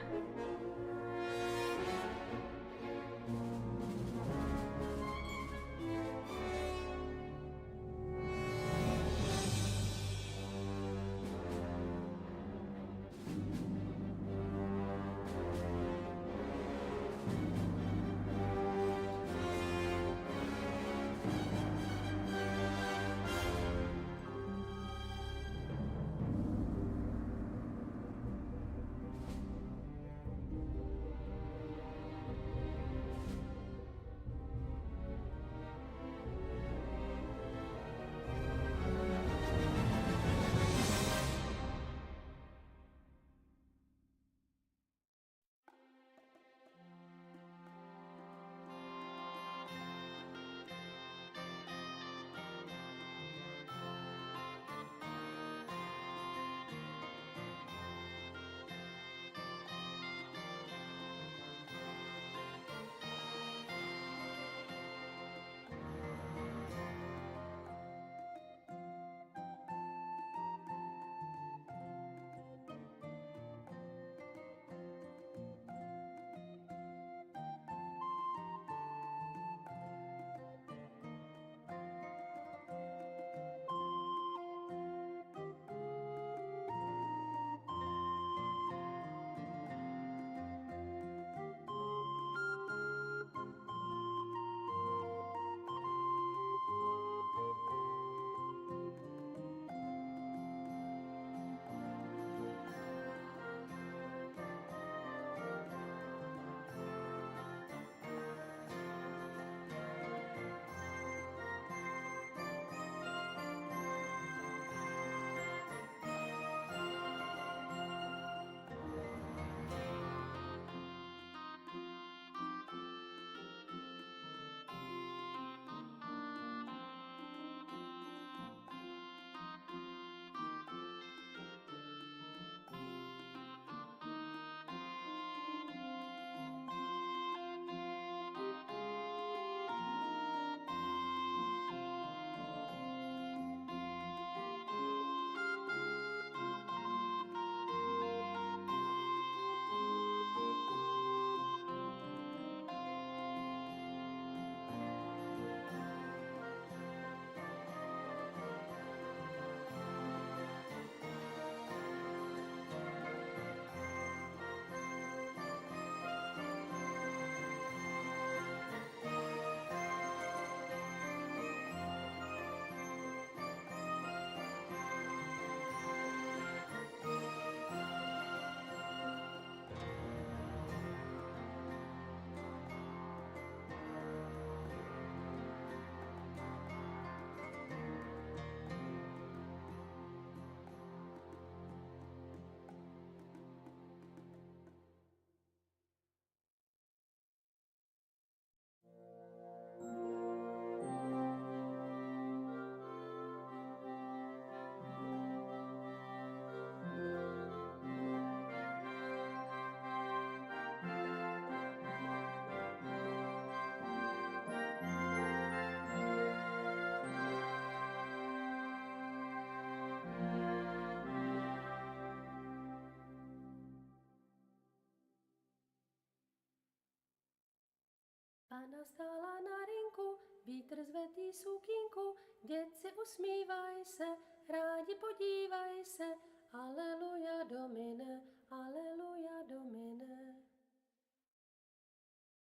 Pana stála na rinku, vítr zvetý sukínku, děti usmívaj se, rádi podívaj se, aleluja domine, aleluja domine.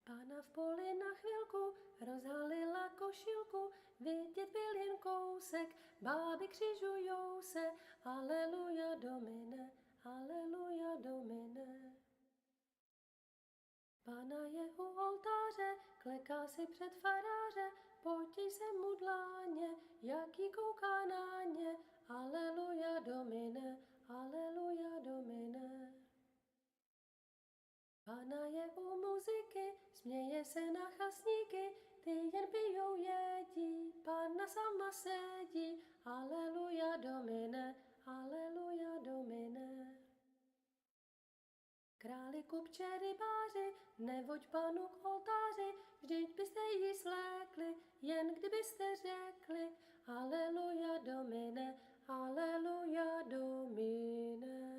Pána v poli na chvilku rozhalila košilku, vidět byl jen kousek, báby křižujou se, aleluja domine, Aleluja Domine. Pána je u oltáře, kleká si před faráře, potí se mu dláně, jaký kouká na ně. Aleluja Domine, Aleluja Domine. Pána je u muziky, směje se na chasníky, ty jen pijou jedí, Pána sama sedí. Aleluja Domine, Aleluja Domine. Králi kupče rybáři, nevoď Pánu k oltáři, vždyť byste jí slékli, jen kdybyste řekli Aleluja Domine, Aleluja Domine.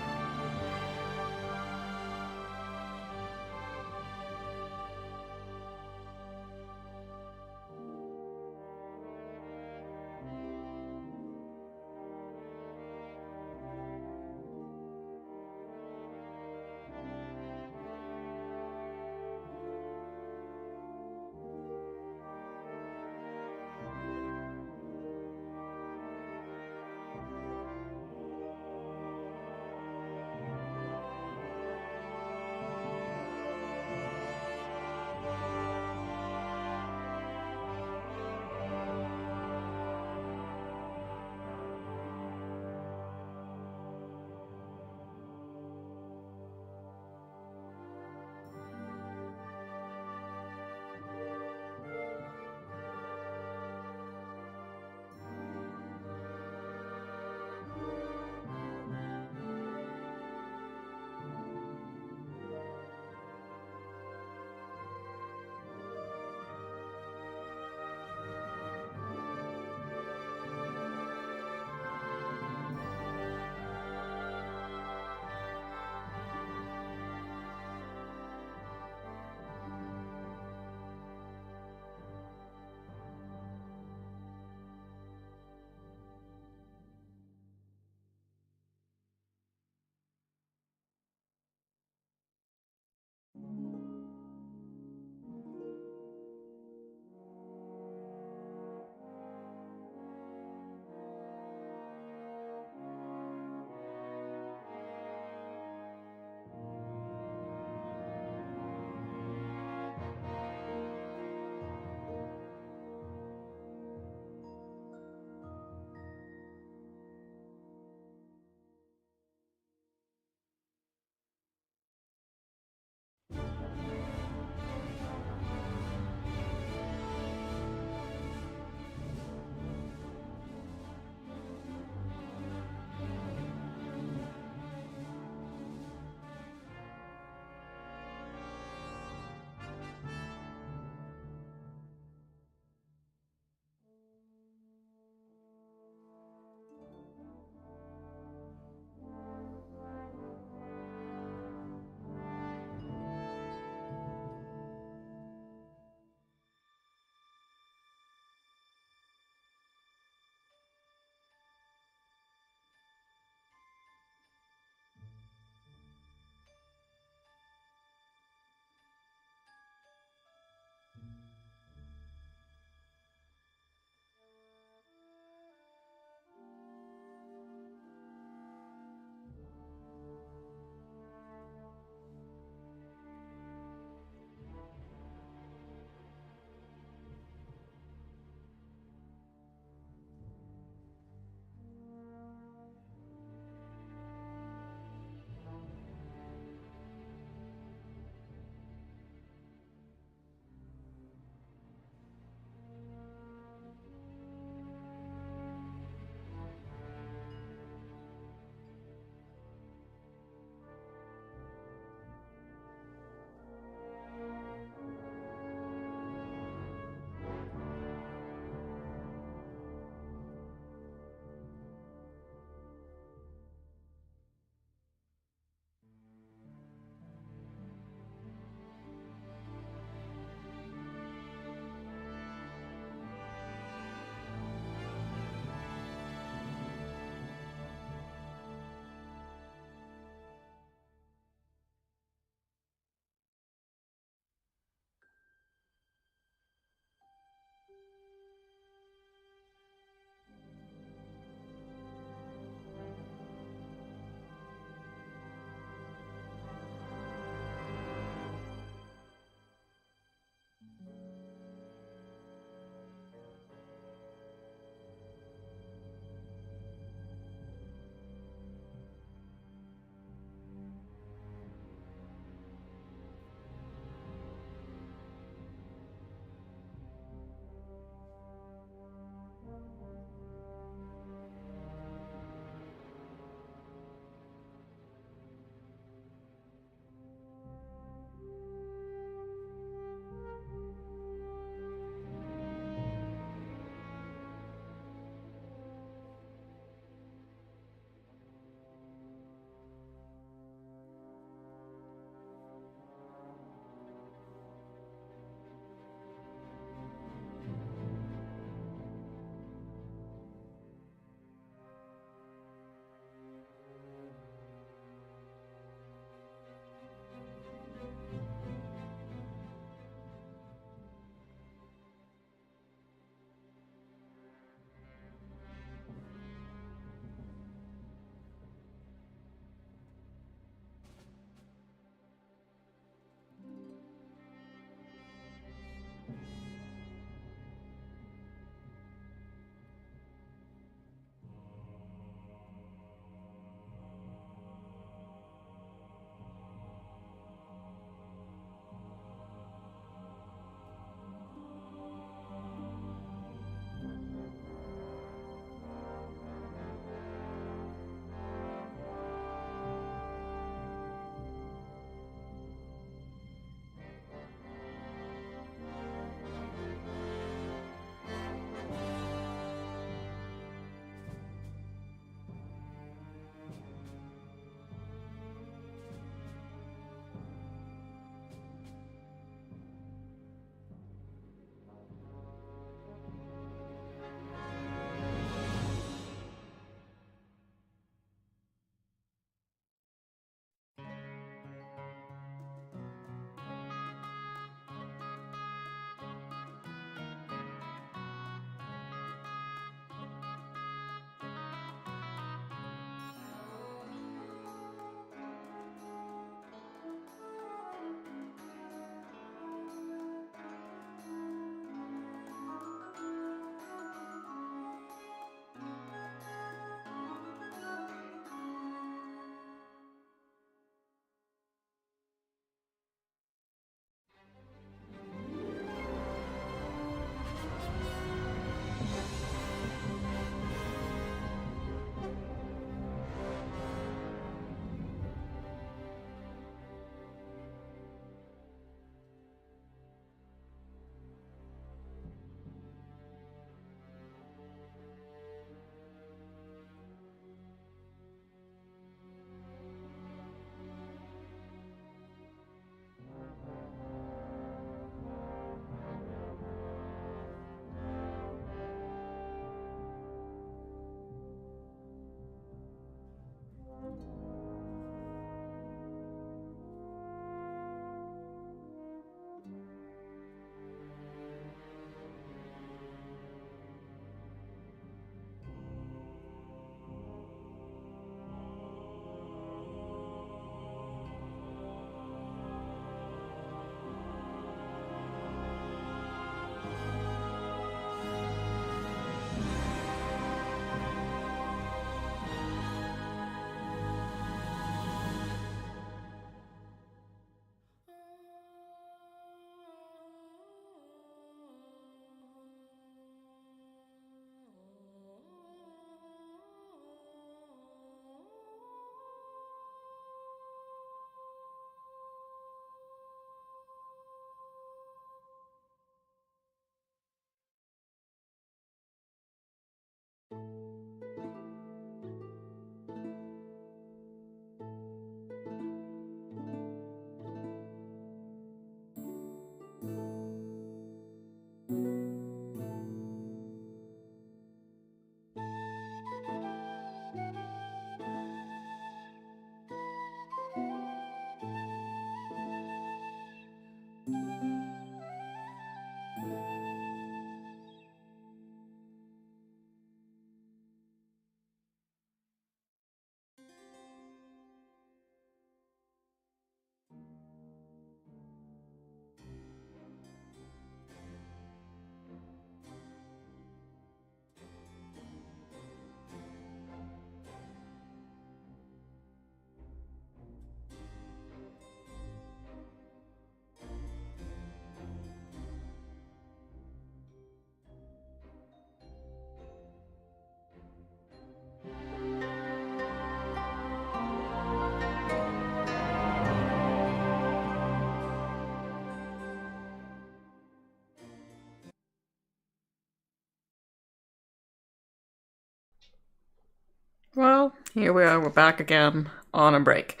Well, here we are, we're back again on a break.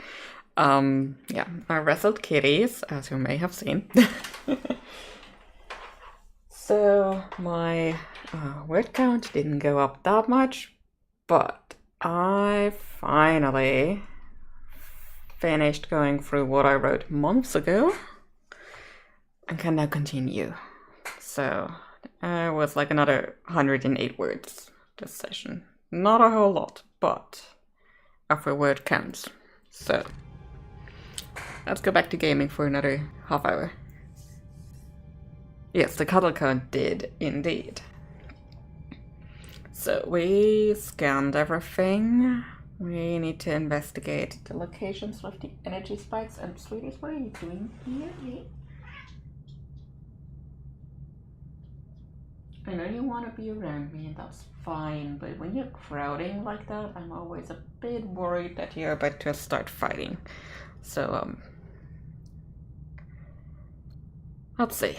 Yeah, I wrestled kitties, as you may have seen. So, my word count didn't go up that much, but I finally finished going through what I wrote months ago and can now continue. So, it was like another 108 words this session. Not a whole lot, but every word counts. So, let's go back to gaming for another half hour. Yes, the cuddle count did indeed. So, we scanned everything. We need to investigate the locations of the energy spikes. And sweeties, what are you doing here? I know you want to be around me, and that's fine, but when you're crowding like that, I'm always a bit worried that you're about to start fighting. So, let's see.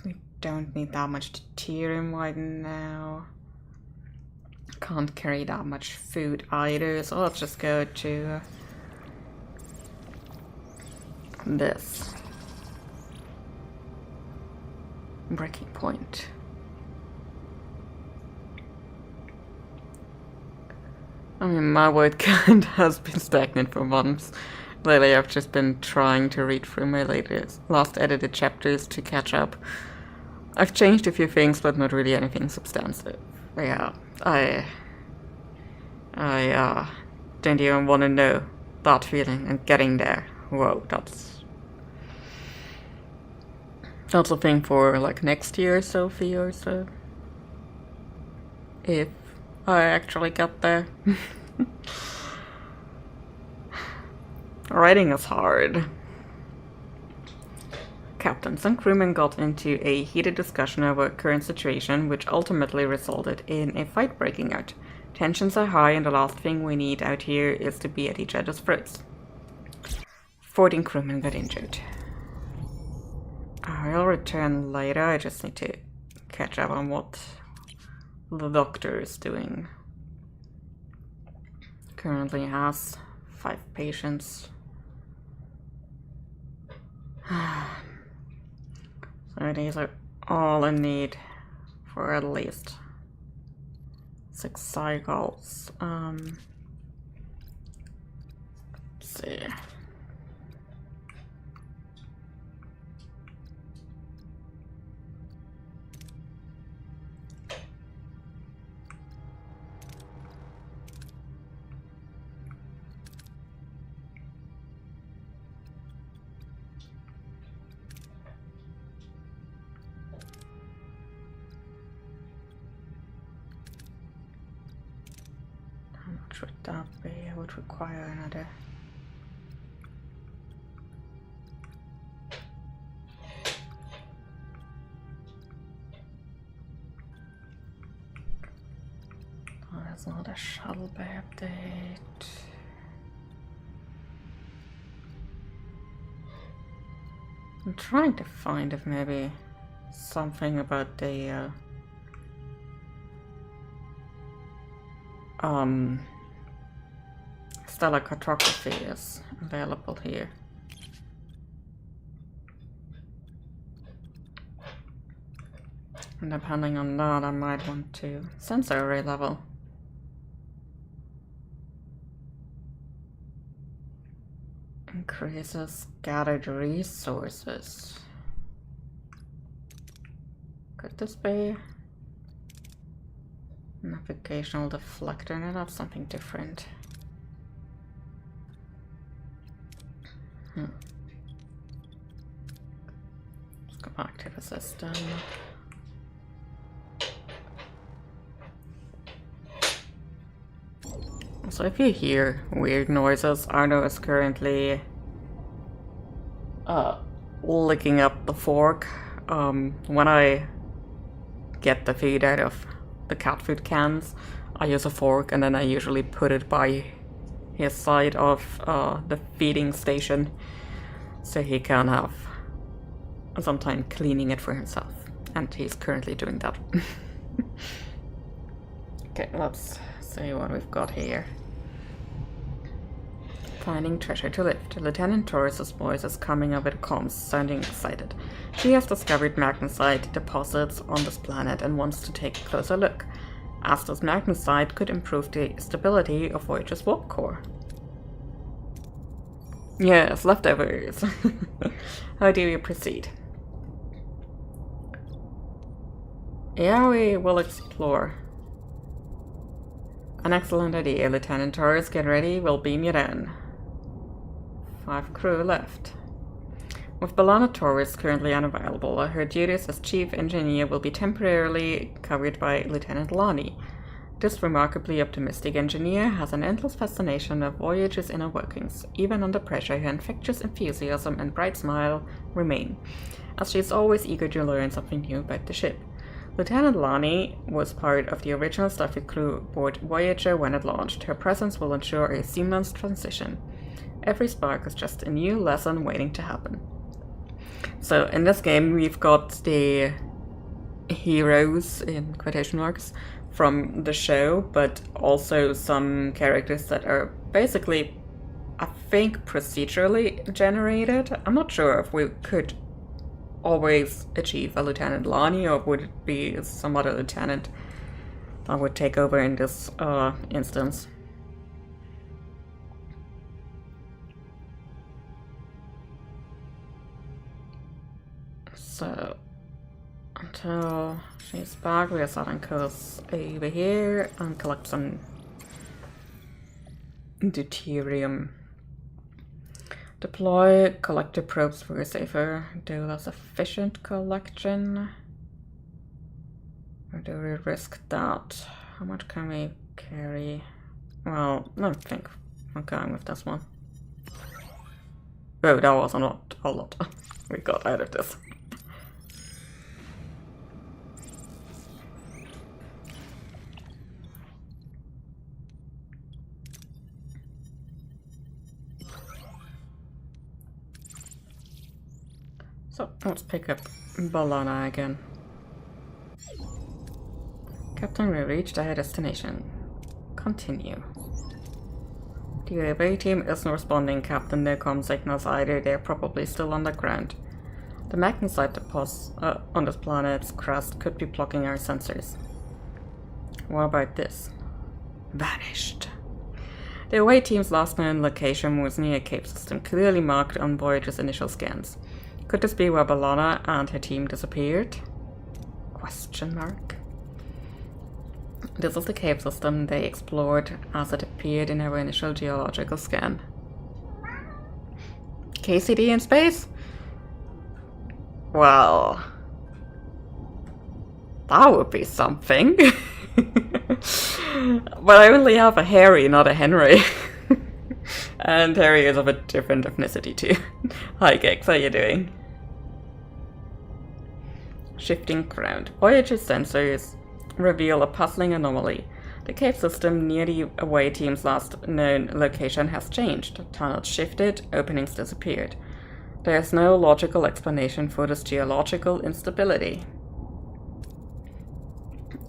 We don't need that much deuterium right now. Can't carry that much food either, so let's just go to this. Breaking point. I mean, my word count has been stagnant for months. Lately, I've just been trying to read through my last edited chapters to catch up. I've changed a few things, but not really anything substantive. Yeah, I don't even want to know that feeling and getting there. Whoa, that's a thing for like next year, Sophie, or so. If I actually get there. Writing is hard. Captains and crewmen got into a heated discussion over a current situation, which ultimately resulted in a fight breaking out. Tensions are high, and the last thing we need out here is to be at each other's throats. 14 crewmen got injured. I'll return later, I just need to catch up on what the doctor is doing. Currently has 5 patients. So these are all in need for at least 6 cycles. Let's see. What would that be? I would require another. Oh, that's not a shuttle bay update. I'm trying to find if maybe something about the stellar cartography is available here. And depending on that, I might want to sensor array level. Increases gathered resources. Could this be navigational deflector? No, that's something different. Let's go back to the system. So if you hear weird noises, Arno is currently licking up the fork. When I get the feed out of the cat food cans, I use a fork and then I usually put it by his side of the feeding station so he can have some time cleaning it for himself. And he's currently doing that. Okay, let's see what we've got here. Finding treasure to lift. Lieutenant Torres's voice is coming over the comms, sounding excited. She has discovered magnesite deposits on this planet and wants to take a closer look, as this magnesite could improve the stability of Voyager's warp core. Yes, leftovers. How do we proceed? Yeah, we will explore. An excellent idea, Lieutenant Torres. Get ready, we'll beam you down. 5 crew left. With B'Elanna Torres currently unavailable, her duties as chief engineer will be temporarily covered by Lieutenant Lani. This remarkably optimistic engineer has an endless fascination of Voyager's inner workings. Even under pressure, her infectious enthusiasm and bright smile remain, as she is always eager to learn something new about the ship. Lieutenant Lani was part of the original Starfleet crew aboard Voyager when it launched. Her presence will ensure a seamless transition. Every spark is just a new lesson waiting to happen. So in this game we've got the heroes, in quotation marks, from the show, but also some characters that are basically, I think, procedurally generated. I'm not sure if we could always achieve a Lieutenant Lani, or would it be some other lieutenant that would take over in this instance. So, until she's back, we are starting course over here and collect some deuterium. Deploy collector probes for a safer, do less efficient collection. Or do we risk that? How much can we carry? Well, I think I'm going with this one. Oh, that was not a lot we got out of this. So, let's pick up B'Elanna again. Captain, we reached our destination. Continue. The away team isn't responding, Captain. No comm signals either. They're probably still underground. The magnesite deposits on this planet's crust could be blocking our sensors. What about this? Vanished. The away team's last known location was near a cave system, clearly marked on Voyager's initial scans. Could this be where B'Elanna and her team disappeared? Question mark. This is the cave system they explored as it appeared in our initial geological scan. KCD in space? Well, that would be something. But I only have a Harry, not a Henry. And Harry is of a different ethnicity too. Hi Gex, how you doing? Shifting ground. Voyager sensors reveal a puzzling anomaly. The cave system near the away team's last known location has changed. Tunnels shifted, openings disappeared. There is no logical explanation for this geological instability.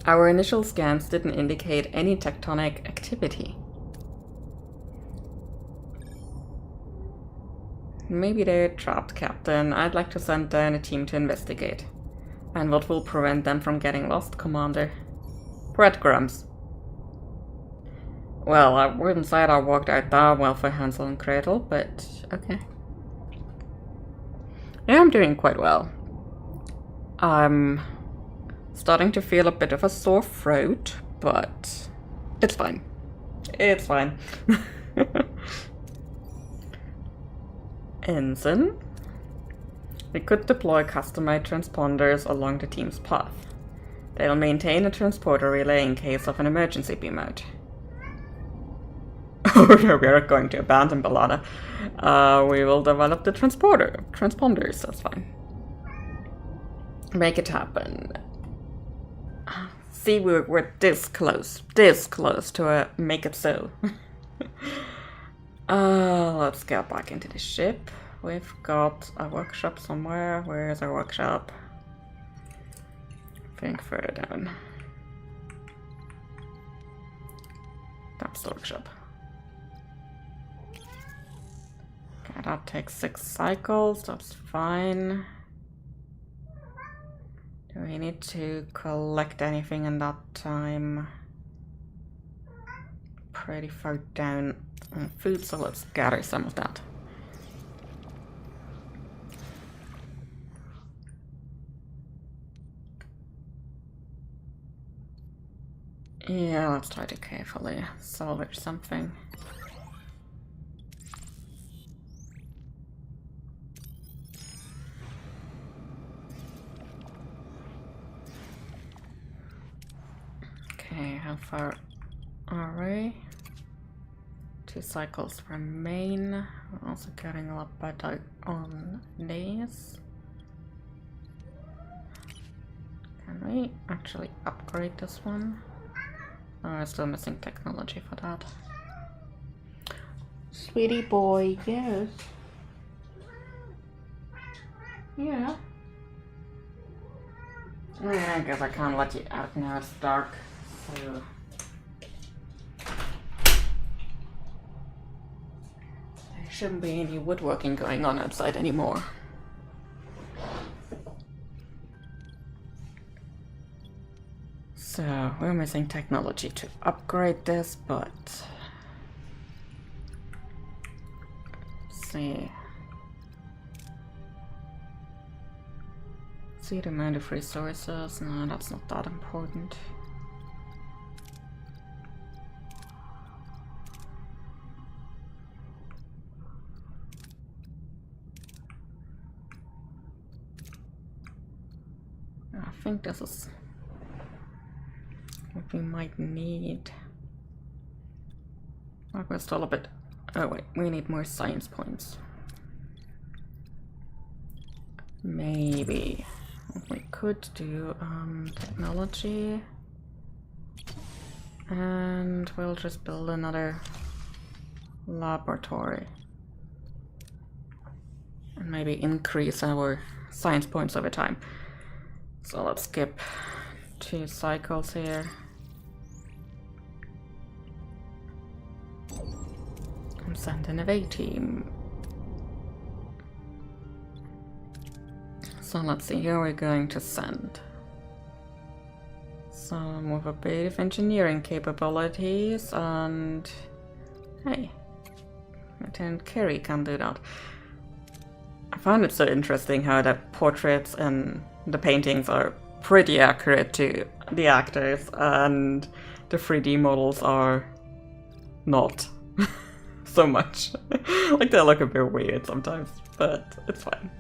Our initial scans didn't indicate any tectonic activity. Maybe they're trapped, Captain. I'd like to send down a team to investigate. And what will prevent them from getting lost, Commander? Breadcrumbs. Well, I wouldn't say I worked out that well for Hansel and Gretel, but okay. Yeah, I'm doing quite well. I'm starting to feel a bit of a sore throat, but it's fine. It's fine. Ensign. We could deploy custom-made transponders along the team's path. They'll maintain a transporter relay in case of an emergency beam out. Oh no, we are going to abandon B'Elanna. We will develop the transponders, that's fine. Make it happen. See, we're this close to make it so. Let's get back into the ship. We've got a workshop somewhere. Where is our workshop? I think further down. Capsule workshop. Okay, that takes 6 cycles, that's fine. Do we need to collect anything in that time? Pretty far down on food, so let's gather some of that. Yeah, let's try to carefully salvage something. Okay, how far are we? 2 cycles remain. We're also getting a lot better on these. Can we actually upgrade this one? Oh, I'm still missing technology for that. Sweetie boy, yes. Yeah. I guess I can't let you out now, it's dark. So there shouldn't be any woodworking going on outside anymore. So we're missing technology to upgrade this, but let's see the amount of resources. No, that's not that important. I think this is what we might need. Oh, we're still a bit... Oh wait, we need more science points. Maybe what we could do, technology. And we'll just build another laboratory. And maybe increase our science points over time. So let's skip 2 cycles here. And send an away team. So let's see, who are we going to send? Some with a bit of engineering capabilities, and hey, Lieutenant Carey can do that. I find it so interesting how the portraits and the paintings are pretty accurate to the actors, and the 3D models are not so much. Like, they look a bit weird sometimes, but it's fine.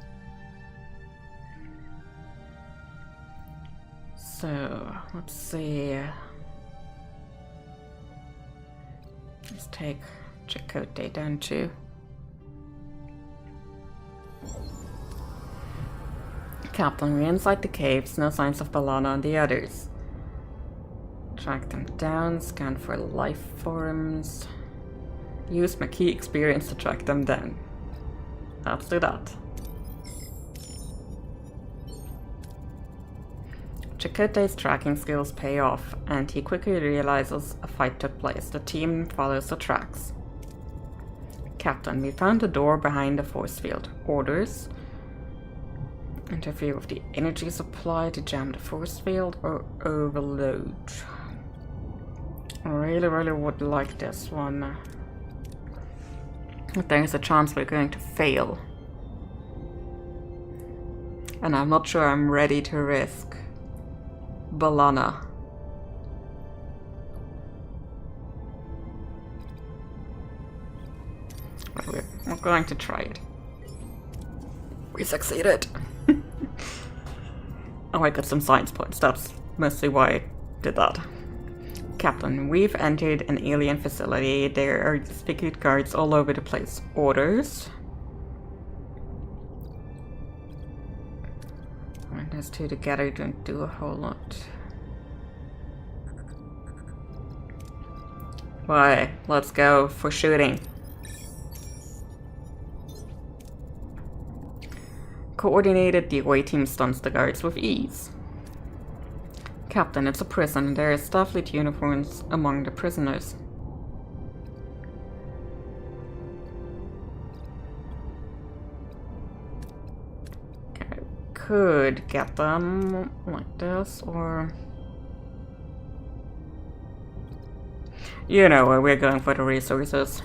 So, let's see. Let's take Chakotay down too. Captain, we're inside the caves, no signs of B'Elanna and the others. Track them down, scan for life forms. Use my key experience to track them down. Let's do that. Chakotay's tracking skills pay off, and he quickly realizes a fight took place. The team follows the tracks. Captain, we found a door behind the force field. Orders. Interfere with the energy supply to jam the force field or overload. I really would like this one. But there's a chance we're going to fail. And I'm not sure I'm ready to risk B'Elanna. But we're going to try it. We succeeded. Oh, I got some science points. That's mostly why I did that. Captain, we've entered an alien facility. There are disfigured guards all over the place. Orders. Alright, those two together don't do a whole lot. Why? Let's go for shooting. Coordinated, the away team stuns the guards with ease. Captain, it's a prison. There are Starfleet uniforms among the prisoners. could get them like this, or... You know where we're going for the resources.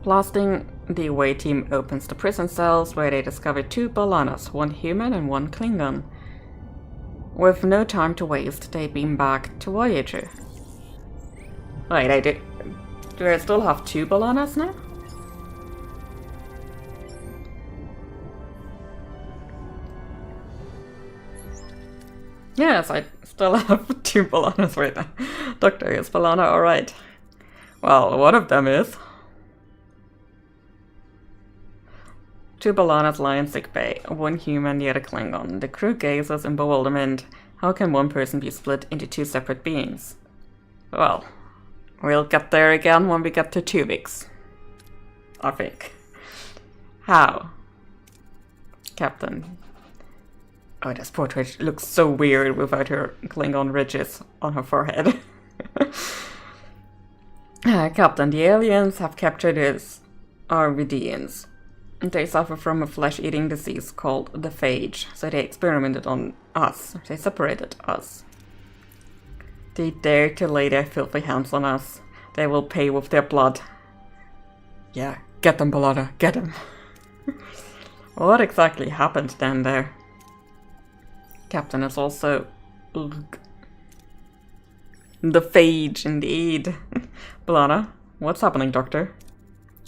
Blasting the away team opens the prison cells where they discover 2 Balanas, 1 human and 1 Klingon. With no time to waste, they beam back to Voyager. Wait, do I still have 2 Balanas now? Yes, I still have 2 Balanas right now. Doctor, is Balana alright? Well, one of them is. 2 Balanas lie in sickbay, 1 human, the other Klingon. The crew gazes in bewilderment. How can one person be split into 2 separate beings? Well, we'll get there again when we get to 2 weeks. I think. How? Captain. Oh, this portrait looks so weird without her Klingon ridges on her forehead. Captain, the aliens have captured our Vidians. They suffer from a flesh-eating disease called the phage, so they experimented on us. They separated us. They dare to lay their filthy hands on us. They will pay with their blood. Yeah, get them, Balana, get them. What exactly happened down there? Captain is also... Ugh. The phage, indeed. Balana, what's happening, Doctor?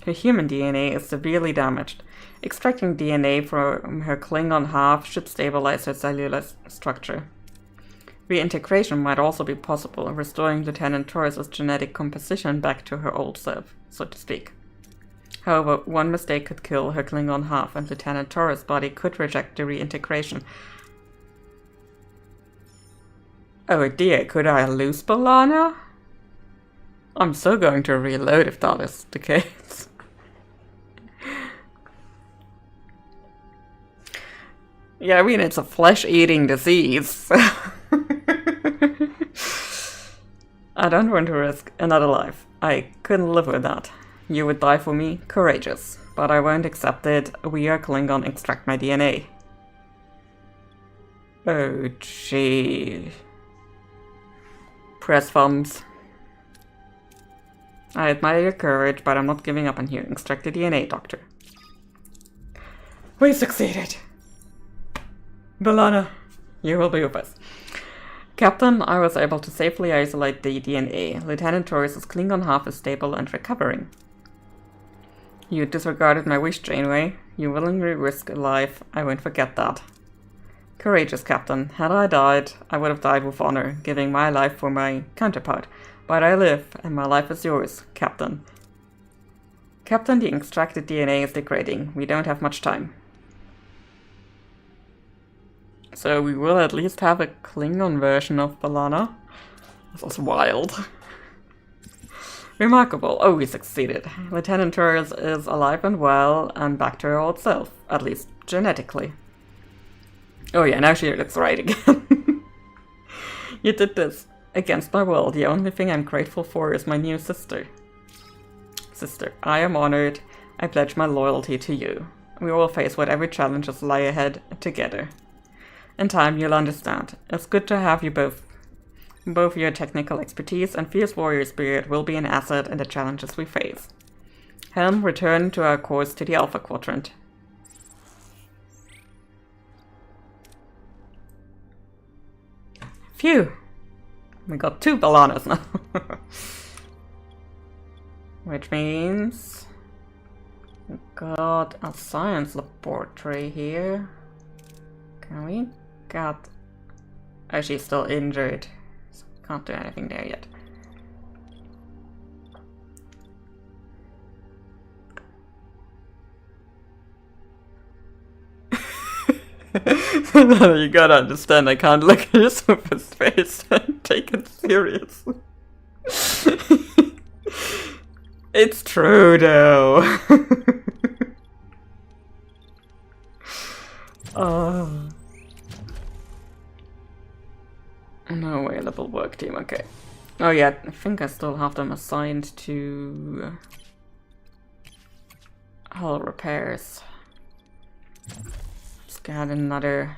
Her human DNA is severely damaged. Extracting DNA from her Klingon half should stabilize her cellular structure. Reintegration might also be possible, restoring Lieutenant Torres' genetic composition back to her old self, so to speak. However, one mistake could kill her Klingon half, and Lieutenant Torres' body could reject the reintegration. Oh dear, could I lose Balana? I'm so going to reload if that is the case. Yeah, I mean, it's a flesh-eating disease. I don't want to risk another life. I couldn't live with that. You would die for me, courageous. But I won't accept it. We are Klingon, extract my DNA. Oh, gee. Press thumbs. I admire your courage, but I'm not giving up on you. Extract the DNA, Doctor. We succeeded! Balana, you will be with us. Captain, I was able to safely isolate the DNA. Lieutenant Torres' Klingon half is stable and recovering. You disregarded my wish, Janeway. You willingly risked a life. I won't forget that. Courageous, Captain. Had I died, I would have died with honor, giving my life for my counterpart. But I live, and my life is yours, Captain. Captain, the extracted DNA is degrading. We don't have much time. So we will at least have a Klingon version of Balana. This was wild. Remarkable. Oh, we succeeded. Lieutenant Torres is alive and well, and back to her old self. At least genetically. Oh yeah, now she looks right again. You did this. Against my will, the only thing I'm grateful for is my new sister. Sister, I am honored. I pledge my loyalty to you. We will face whatever challenges lie ahead together. In time, you'll understand. It's good to have you both. Both your technical expertise and fierce warrior spirit will be an asset in the challenges we face. Helm, return to our course to the Alpha Quadrant. Phew! We got 2 Balanas now. Which means... we got a science laboratory here. Can we get... oh, she's still injured. So can't do anything there yet. You gotta understand, I can't look at his face and take it seriously. It's true though. Oh. No available work team, okay. Oh yeah, I think I still have them assigned to... hull repairs. Let's get another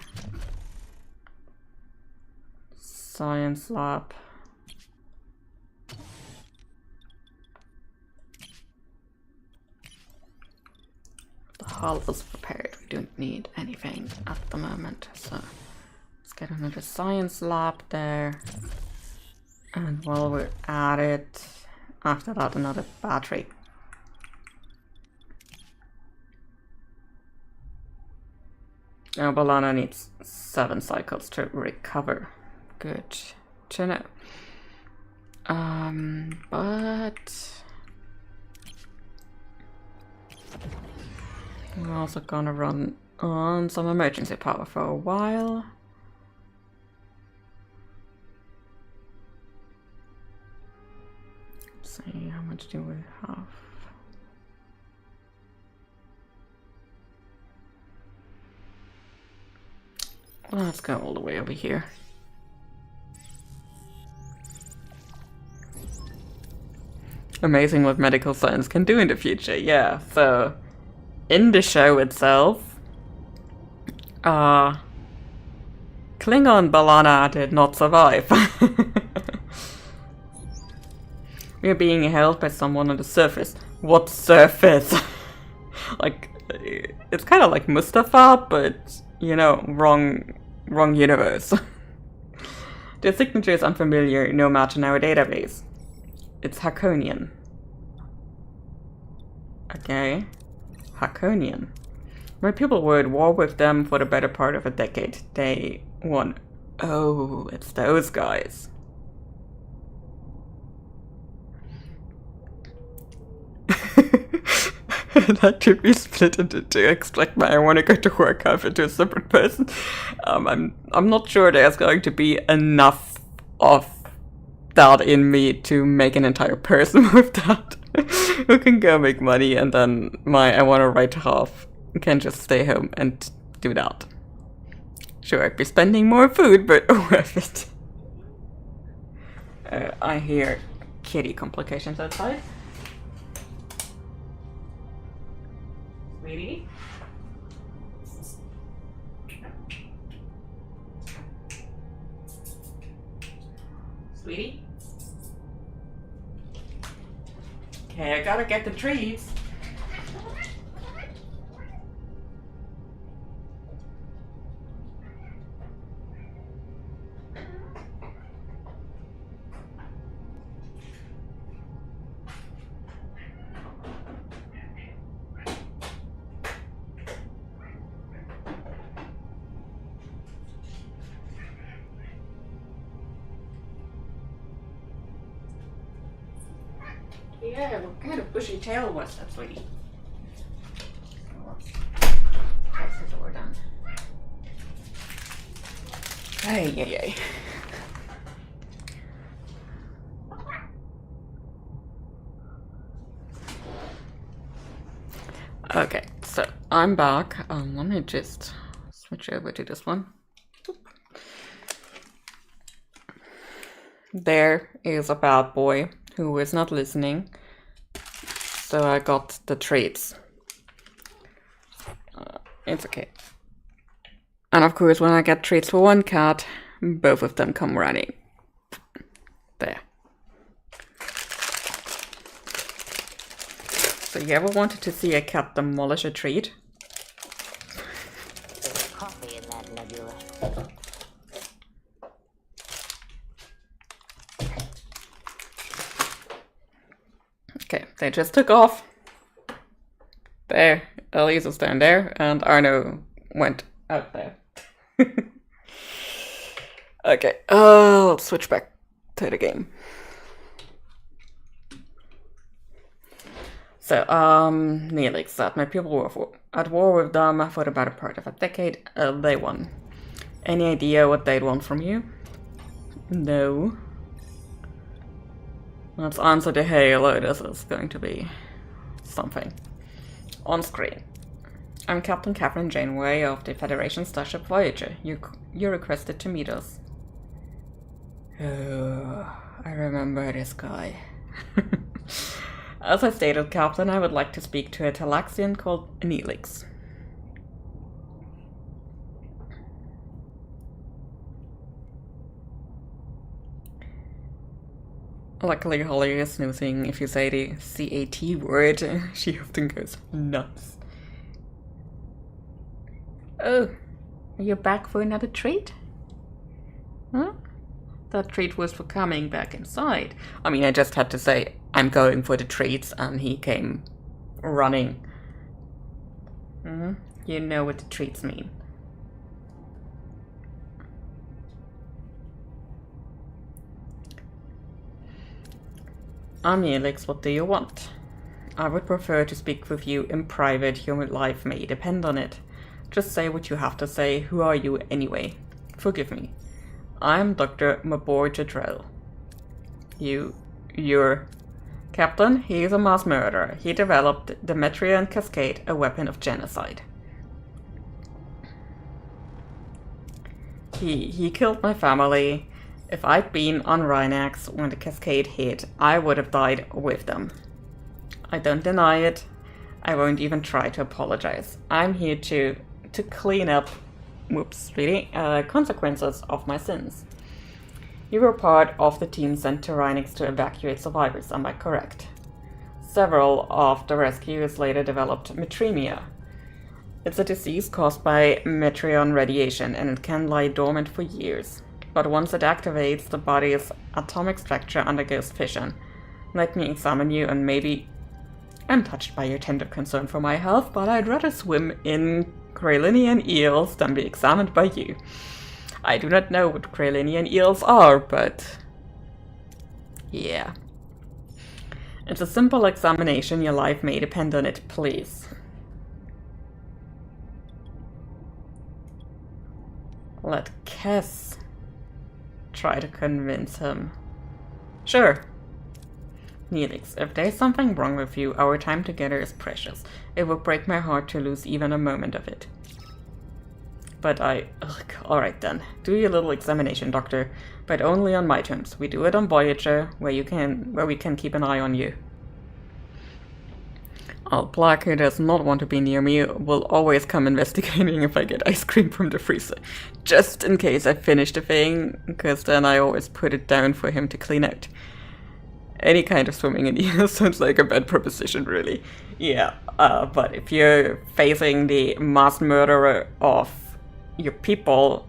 science lab. The hull is prepared. We don't need anything at the moment, so let's get another science lab there. And while we're at it, after that, another battery. Now Balana needs 7 cycles to recover. Good to know. But we're also gonna run on some emergency power for a while. Let's see, how much do we have? Let's go all the way over here. Amazing what medical science can do in the future, yeah. So, in the show itself, Klingon Balana did not survive. We are being held by someone on the surface. What surface? Like, it's kind of like Mustafa, but, you know, wrong universe. The signature is unfamiliar, no match in our database. It's Hakonian. Okay. Hakonian. My people were at war with them for the better part of a decade. They won. Oh, it's those guys. That could be split into two. Expect my I want to go to work half into a separate person. I'm not sure there's going to be enough of that in me to make an entire person with that. Who can go make money, and then my I want to write half can just stay home and do that. Sure, I'd be spending more food, but worth it. I hear kitty complications outside. Sweetie? Sweetie? Okay, I gotta get the treats. Yeah, what kind of bushy tail was that, sweetie? Close the door down. Hey, yay. Okay, so I'm back. Let me just switch over to this one. There is a bad boy who is not listening. So I got the treats. It's okay. And of course, when I get treats for one cat, both of them come running. There. So you ever wanted to see a cat demolish a treat? There's coffee in that nebula. Okay, they just took off. There, Elise is down there, and Arno went out there. Okay, let's switch back to the game. So, Neelix said, my people were at war with them for the better part of a decade. They won. Any idea what they'd want from you? No. Let's answer the Halo. This is going to be something. On screen. I'm Captain Catherine Janeway of the Federation Starship Voyager. You requested to meet us. Oh, I remember this guy. As I stated, Captain, I would like to speak to a Talaxian called Neelix. Luckily, Holly is snoozing. If you say the CAT word, she often goes nuts. Oh, are you back for another treat? Huh? That treat was for coming back inside. I mean, I just had to say, I'm going for the treats, and he came running. You know what the treats mean. Neelix, what do you want? I would prefer to speak with you in private. Your life may depend on it. Just say what you have to say. Who are you anyway? Forgive me. I'm Dr. Voyager. You're... Captain, he's a mass murderer. He developed the Metrion Cascade, a weapon of genocide. He killed my family. If I'd been on Rhinax when the cascade hit, I would have died with them. I don't deny it. I won't even try to apologize. I'm here to clean up, consequences of my sins. You were part of the team sent to Rhinax to evacuate survivors, am I correct? Several of the rescuers later developed metremia. It's a disease caused by Metrion radiation, and it can lie dormant for years. But once it activates, the body's atomic structure undergoes fission. Let me examine you, and maybe... I'm touched by your tender concern for my health, but I'd rather swim in Kralinian eels than be examined by you. I do not know what Kralinian eels are, but... yeah. It's a simple examination. Your life may depend on it, please. Let Kess try to convince him. Sure. Neelix, if there's something wrong with you, our time together is precious. It would break my heart to lose even a moment of it. But alright then. Do your little examination, Doctor. But only on my terms. We do it on Voyager, where we can keep an eye on you. Black, who does not want to be near me, will always come investigating if I get ice cream from the freezer. Just in case I finish the thing, because then I always put it down for him to clean out. Any kind of swimming in eels sounds like a bad proposition, really. Yeah, but if you're facing the mass murderer of your people,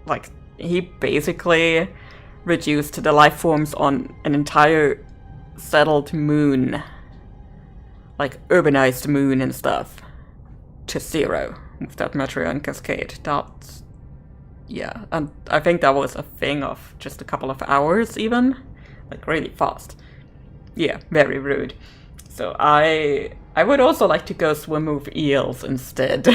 like, he basically reduced the life forms on an entire settled moon, like urbanized moon and stuff, to zero with that Metrion Cascade. That's... yeah, and I think that was a thing of just a couple of hours even, like really fast. Yeah, very rude. So I would also like to go swim with eels instead.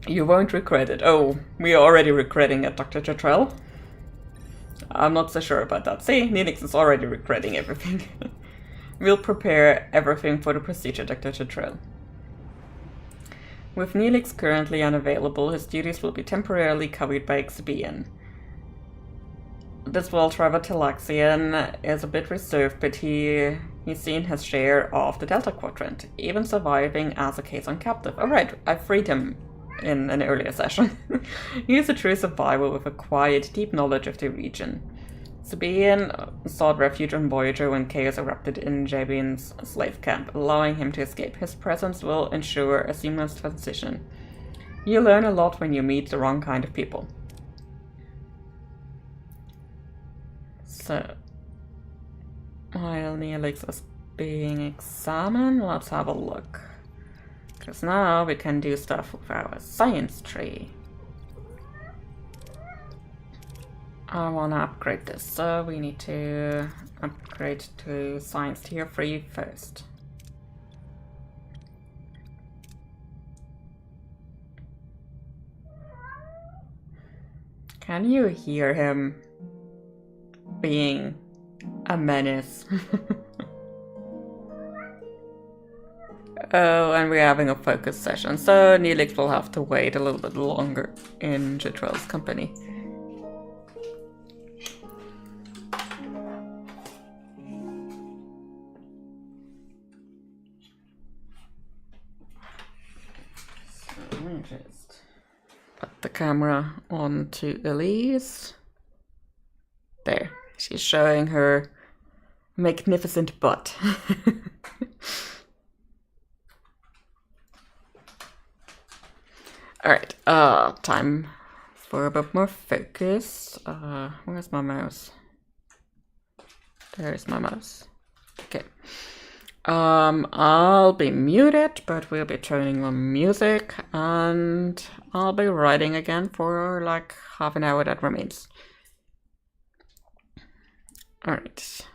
You won't regret it. Oh, we are already regretting it, Dr. Chatrell. I'm not so sure about that. See, Neelix is already regretting everything. We'll prepare everything for the procedure, Dr. Chatrell. With Neelix currently unavailable, his duties will be temporarily covered by Exhibian. This well-traveled Talaxian is a bit reserved, but he's seen his share of the Delta Quadrant, even surviving as a case on captive. Alright, I freed him in an earlier session. He is a true survivor with a quiet, deep knowledge of the region. Sabian sought refuge on Voyager when chaos erupted in Jabin's slave camp, allowing him to escape. His presence will ensure a seamless transition. You learn a lot when you meet the wrong kind of people. So, while Neelix is being examined, let's have a look. Because now we can do stuff with our science tree. I want to upgrade this, so we need to upgrade to science tier 3 first. Can you hear him being a menace? Oh, and we're having a focus session, so Neelix will have to wait a little bit longer in Chatrell's company. just put the camera onto Elise. There, she's showing her magnificent butt. Alright, time for a bit more focus. Where's my mouse? There's my mouse. Okay. I'll be muted, but we'll be turning on music, and I'll be writing again for like half an hour that remains. Alright.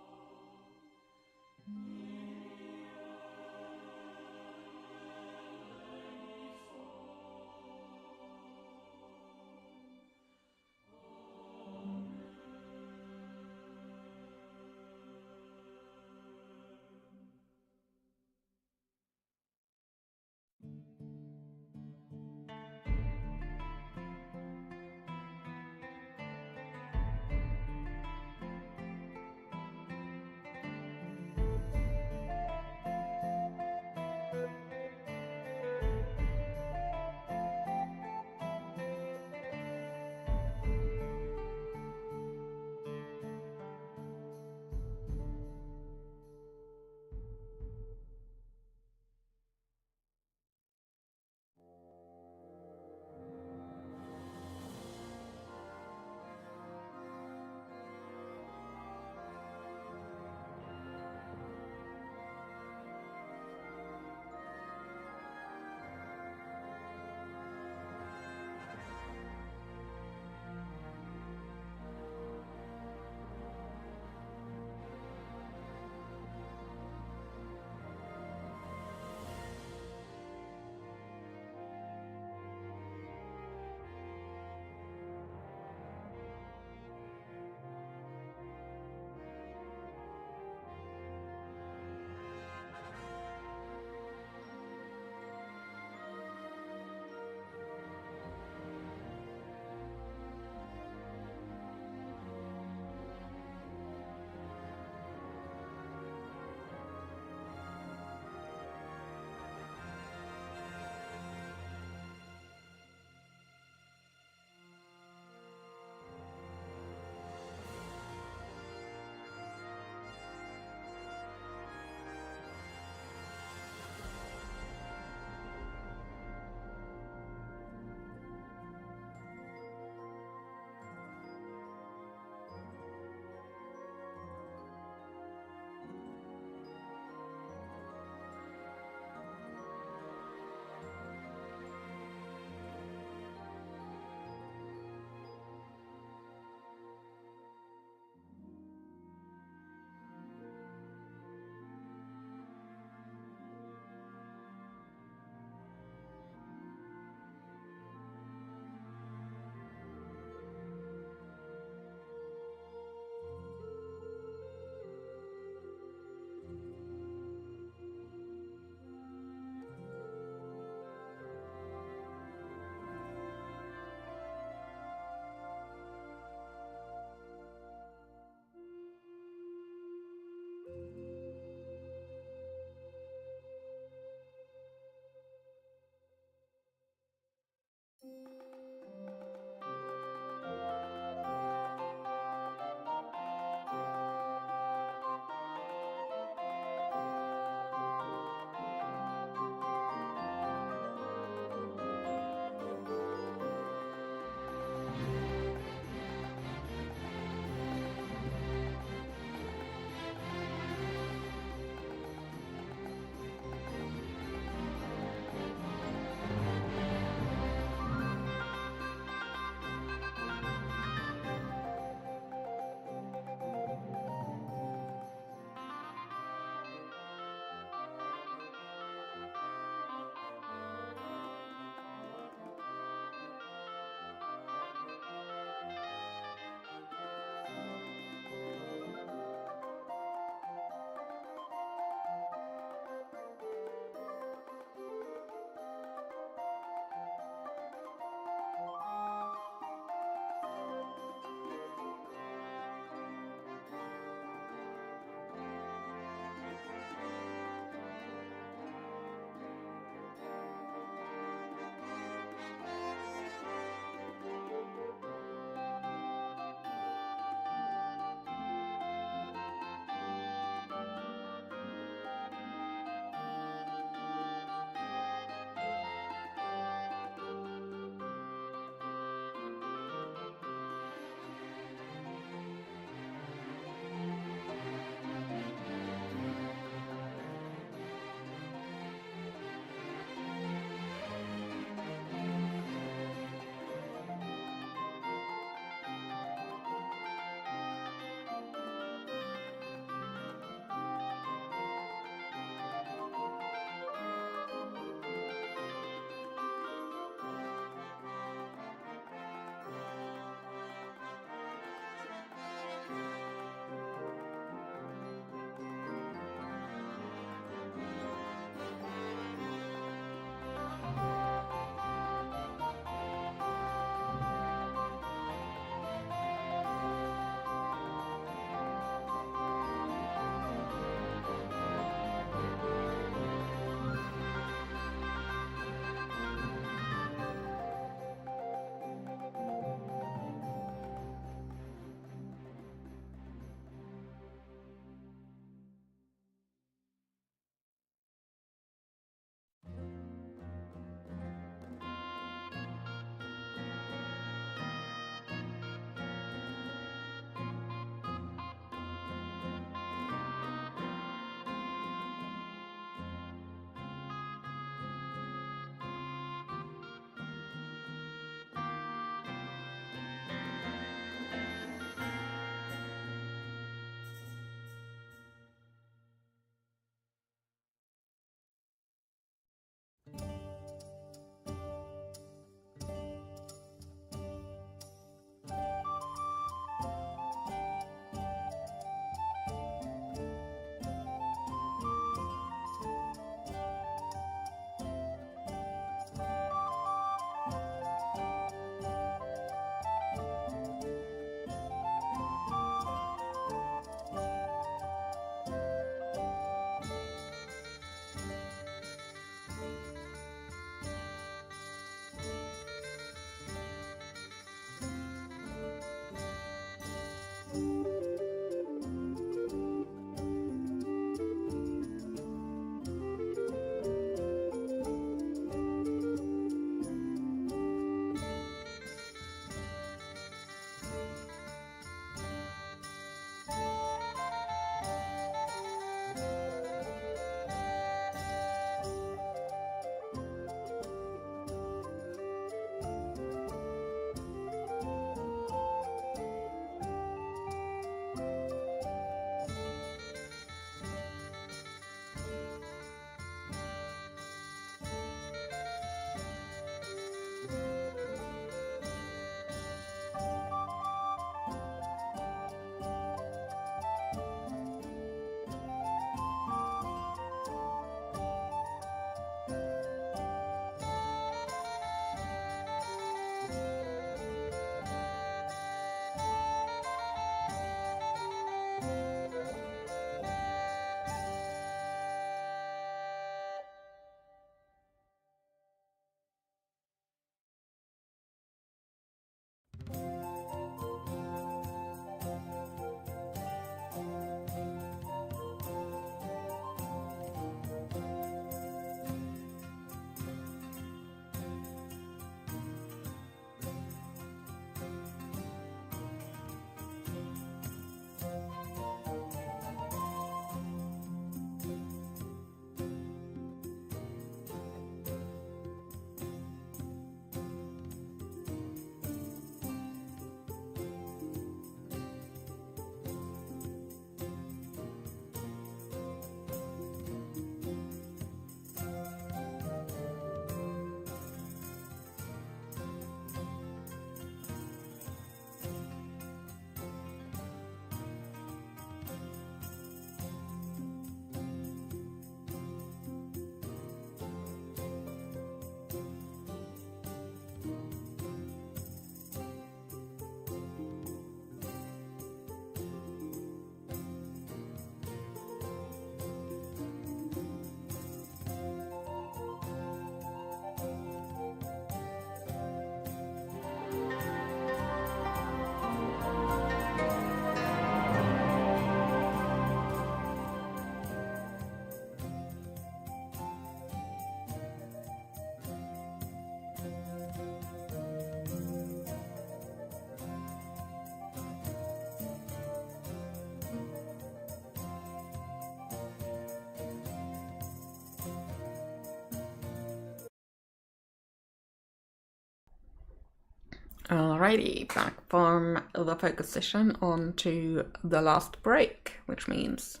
Alrighty, back from the focus session on to the last break, which means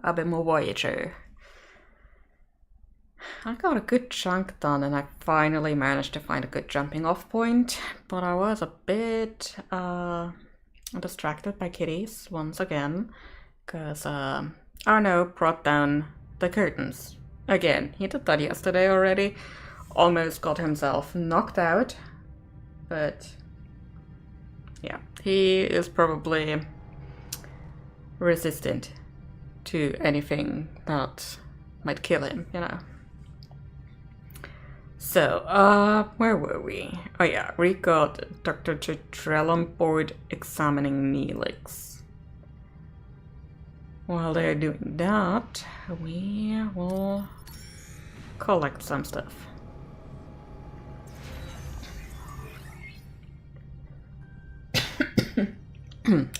a bit more Voyager. I got a good chunk done and I finally managed to find a good jumping off point, but I was a bit distracted by kitties once again, because Arno brought down the curtains. Again, he did that yesterday already, almost got himself knocked out, but yeah, he is probably resistant to anything that might kill him, you know. So, where were we? Oh yeah, we got Dr. Chitrell on board examining Neelix. While they're doing that, we will collect some stuff.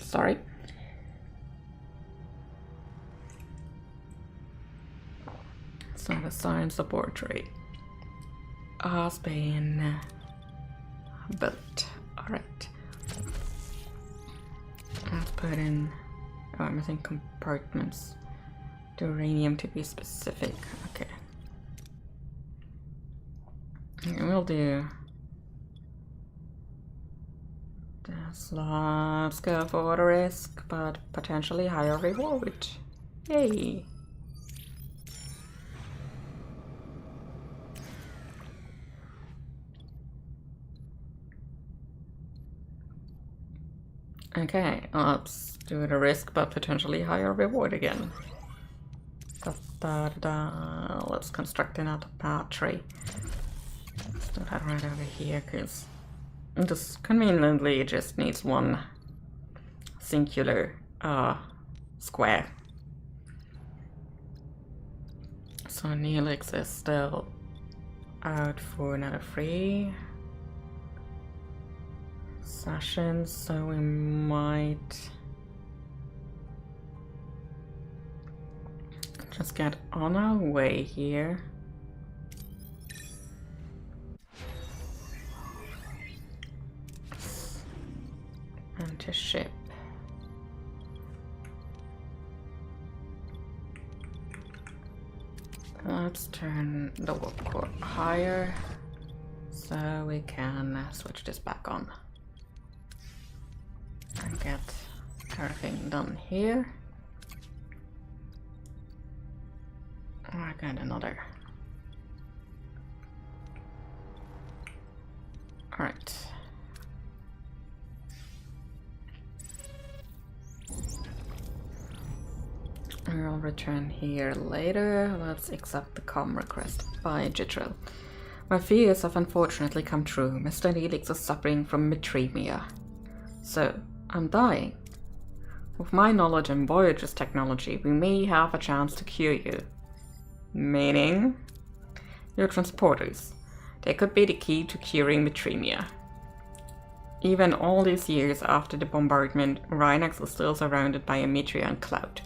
Sorry. So the science laboratory has been built. Alright. Let's put in... Oh, I'm missing compartments. The uranium to be specific. Okay. And we'll do... this. Let's go for the risk, but potentially higher reward. Yay! Okay, let's do the risk, but potentially higher reward again. Let's construct another battery. Let's do that right over here, because this conveniently just needs one singular square. So Neelix is still out for another 3 sessions, so we might just get on our way here. And to ship. Let's turn the warp core higher so we can switch this back on. And get everything done here. I got another. Alright. I'll return here later. Let's accept the comm request by Jitril. My fears have unfortunately come true. Mr. Neelix is suffering from metremia. So, I'm dying. With my knowledge and Voyager's technology, we may have a chance to cure you. Meaning? Your transporters. They could be the key to curing metremia. Even all these years after the bombardment, Rhinax is still surrounded by a Metreon cloud.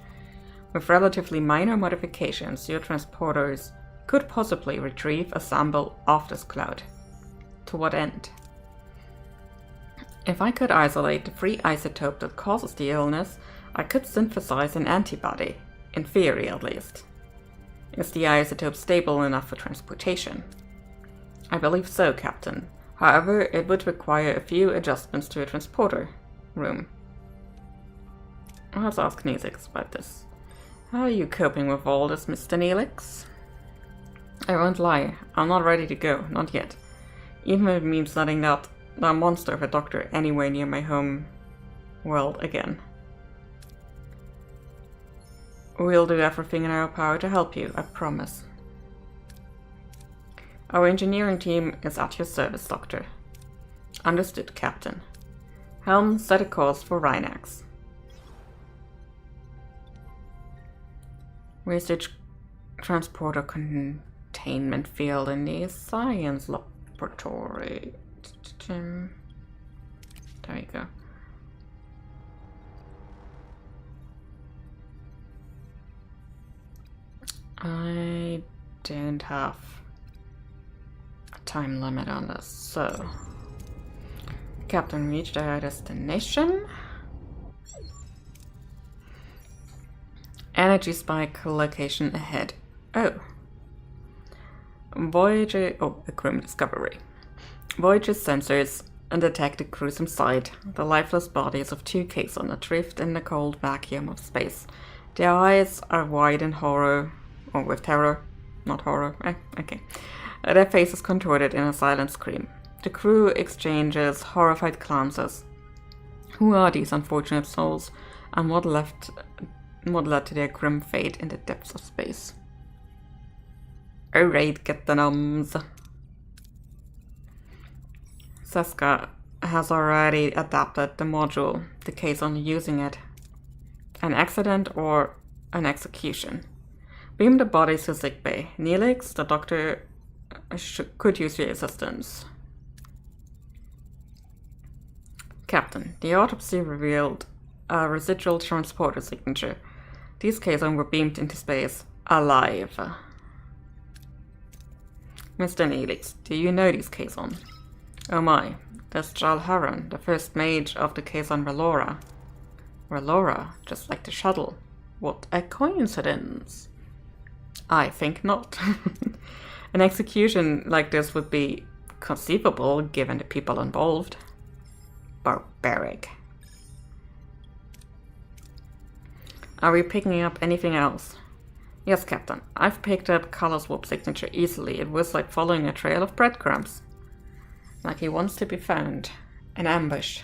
With relatively minor modifications, your transporters could possibly retrieve a sample of this cloud. To what end? If I could isolate the free isotope that causes the illness, I could synthesize an antibody, in theory at least. Is the isotope stable enough for transportation? I believe so, Captain. However, it would require a few adjustments to a transporter room. Let's ask Neelix about this. How are you coping with all this, Mr. Neelix? I won't lie, I'm not ready to go, not yet. Even if it means letting that monster of a doctor anywhere near my home world again. We'll do everything in our power to help you, I promise. Our engineering team is at your service, Doctor. Understood, Captain. Helm, set a course for Rhinax. Research transporter containment field in the science laboratory. There you go. I don't have a time limit on this, so Captain reached our destination. Energy spike location ahead. Oh. Voyager... Oh, a grim discovery. Voyager's sensors detect a gruesome sight. The lifeless bodies of two Kazon adrift in the cold vacuum of space. Their eyes are wide in horror... Or with terror. Not horror. Okay. Their faces contorted in a silent scream. The crew exchanges horrified glances. Who are these unfortunate souls? And what led to their grim fate in the depths of space? Alright, get the numbs. Seska has already adapted the module, the case on using it. An accident or an execution. Beam the bodies to sickbay. Neelix, the doctor, could use your assistance. Captain, the autopsy revealed a residual transporter signature. These Kazon were beamed into space, alive. Mr. Neelix, do you know these Kazon? Oh my, there's Jalharan, the first mage of the Kazon Relora. Relora, just like the shuttle. What a coincidence. I think not. An execution like this would be conceivable given the people involved. Barbaric. Are we picking up anything else? Yes, Captain. I've picked up Kala's warp signature easily. It was like following a trail of breadcrumbs. Like he wants to be found. An ambush.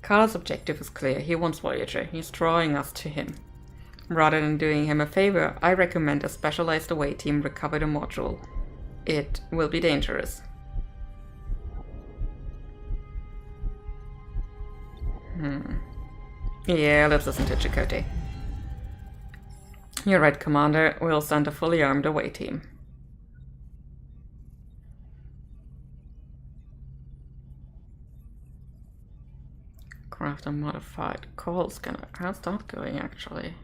Kala's objective is clear. He wants Voyager. He's drawing us to him. Rather than doing him a favor, I recommend a specialized away team recover the module. It will be dangerous. Yeah, let's listen to Chakotay. You're right, Commander. We'll send a fully armed away team. Craft a modified call scanner. How's that going, actually?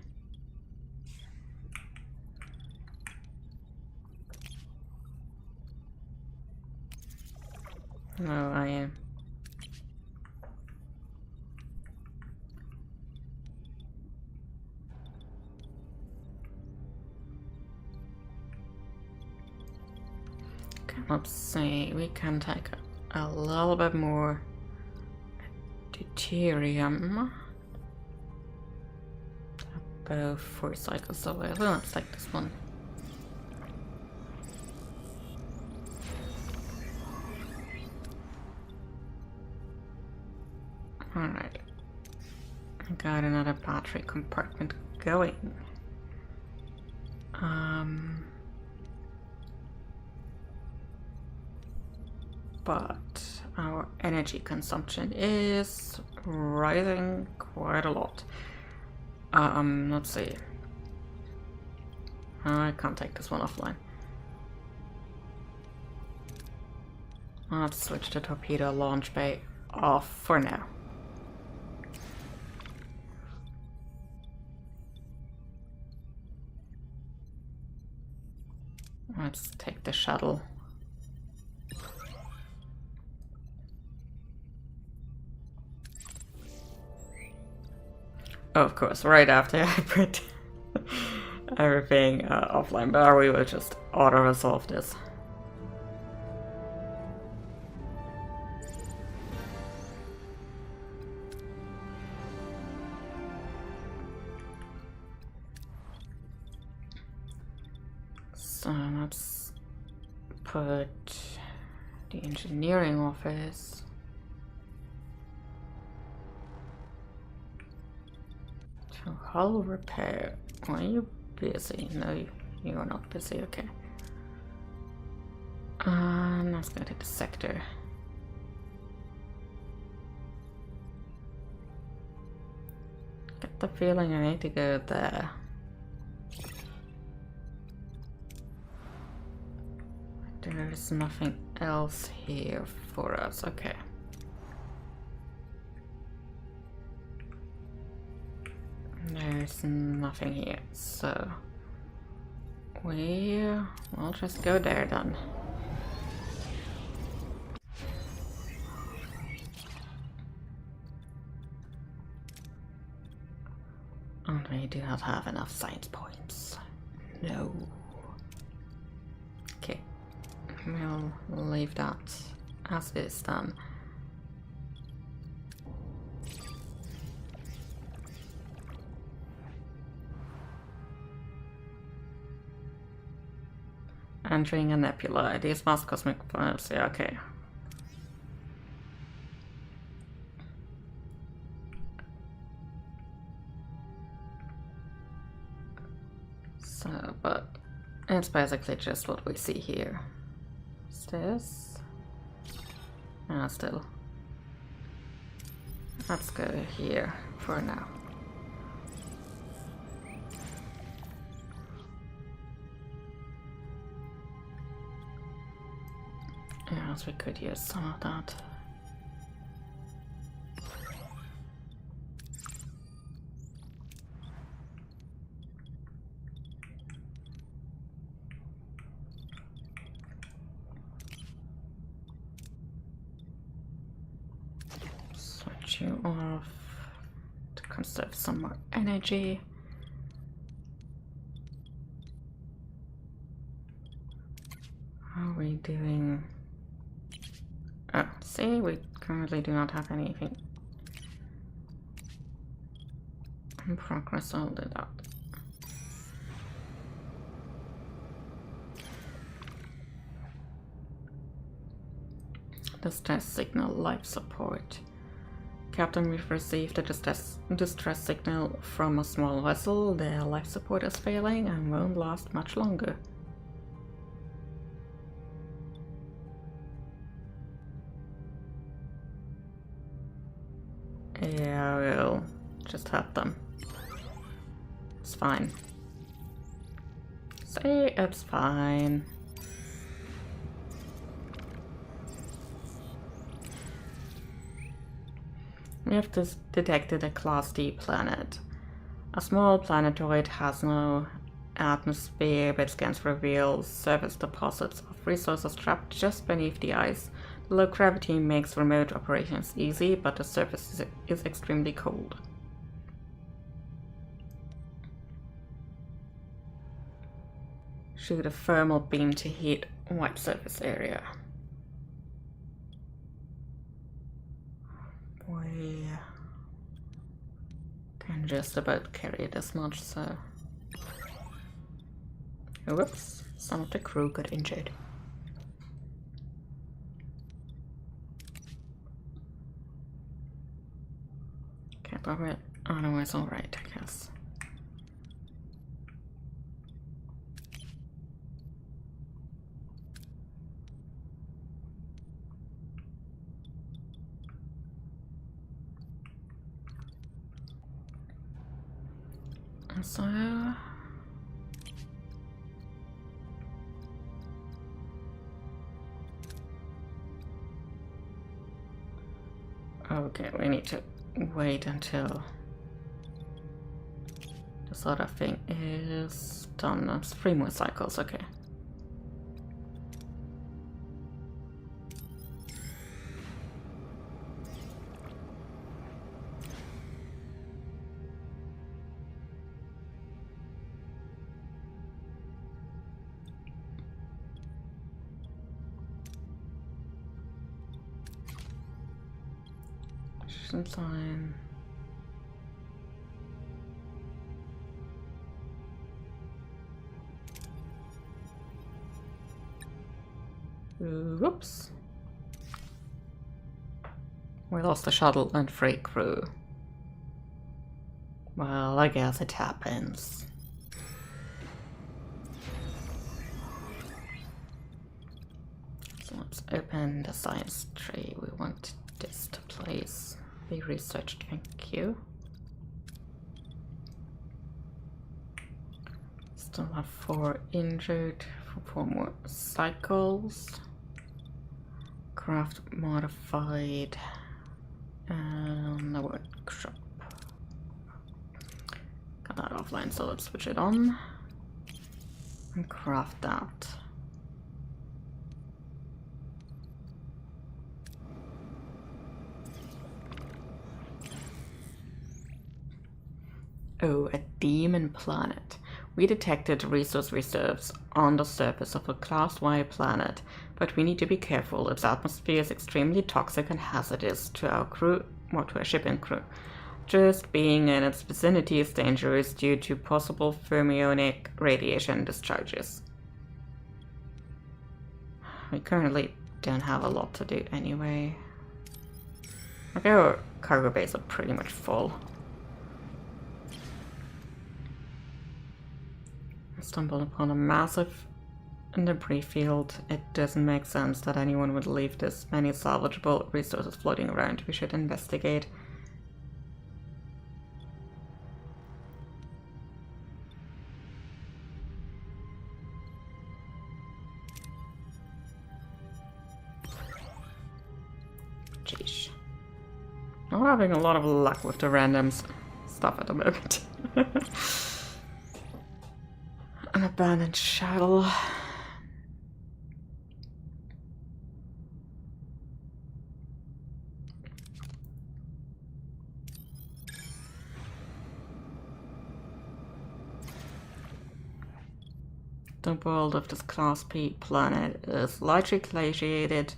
No, I am. Let's see, we can take a little bit more deuterium. About 4 cycles away. Well, let's take this one. Alright. I got another battery compartment going. But our energy consumption is rising quite a lot. Let's see. I can't take this one offline. Let's switch the torpedo launch bay off for now. Let's take the shuttle. Oh, of course, right after I put everything offline, but we will just auto-resolve this. So let's put the engineering office. Hull repair. Are you busy? No, you're not busy. Okay. Let's go to the sector. Get the feeling I need to go there. There's nothing else here for us. Okay. There's nothing here, so we'll just go there then. And we do not have enough science points. No. Okay. We'll leave that as is then. Entering a nebula. These vast cosmic files. Yeah, okay. So, but it's basically just what we see here. Is this? Ah, still. Let's go here for now. Yes, we could use some of that. Switch you off to conserve some more energy. How are we doing? Oh, see, we currently do not have anything in progress. I'll do that. Distress signal life support. Captain, we've received a distress signal from a small vessel. Their life support is failing and won't last much longer. Yeah, we'll just help them. It's fine. Say it's fine. We have detected a Class D planet. A small planetoid has no atmosphere, but scans reveal surface deposits of resources trapped just beneath the ice. The low gravity makes remote operations easy, but the surface is extremely cold. Shoot a thermal beam to heat white surface area. We can just about carry it as much, so... Whoops, some of the crew got injured. Okay, but we're otherwise alright, I guess. So... Okay, we need to wait until this other thing is done. That's 3 more cycles, okay. Sign. Whoops. We lost the shuttle and freight crew. Well, I guess it happens. So let's open the science tree. We want this to place. Be researched, thank you. Still have 4 injured for 4 more cycles. Craft modified and the workshop. Got that offline, so let's switch it on and craft that. Oh, a demon planet. We detected resource reserves on the surface of a Class Y planet, but we need to be careful. Its atmosphere is extremely toxic and hazardous to our crew, or to our ship and crew. Just being in its vicinity is dangerous due to possible fermionic radiation discharges. We currently don't have a lot to do anyway. Okay, our cargo bays are pretty much full. I stumbled upon a massive debris field. It doesn't make sense that anyone would leave this many salvageable resources floating around. We should investigate. Jeez. Not having a lot of luck with the random stuff at the moment. An abandoned shuttle. The world of this Class P planet is largely glaciated,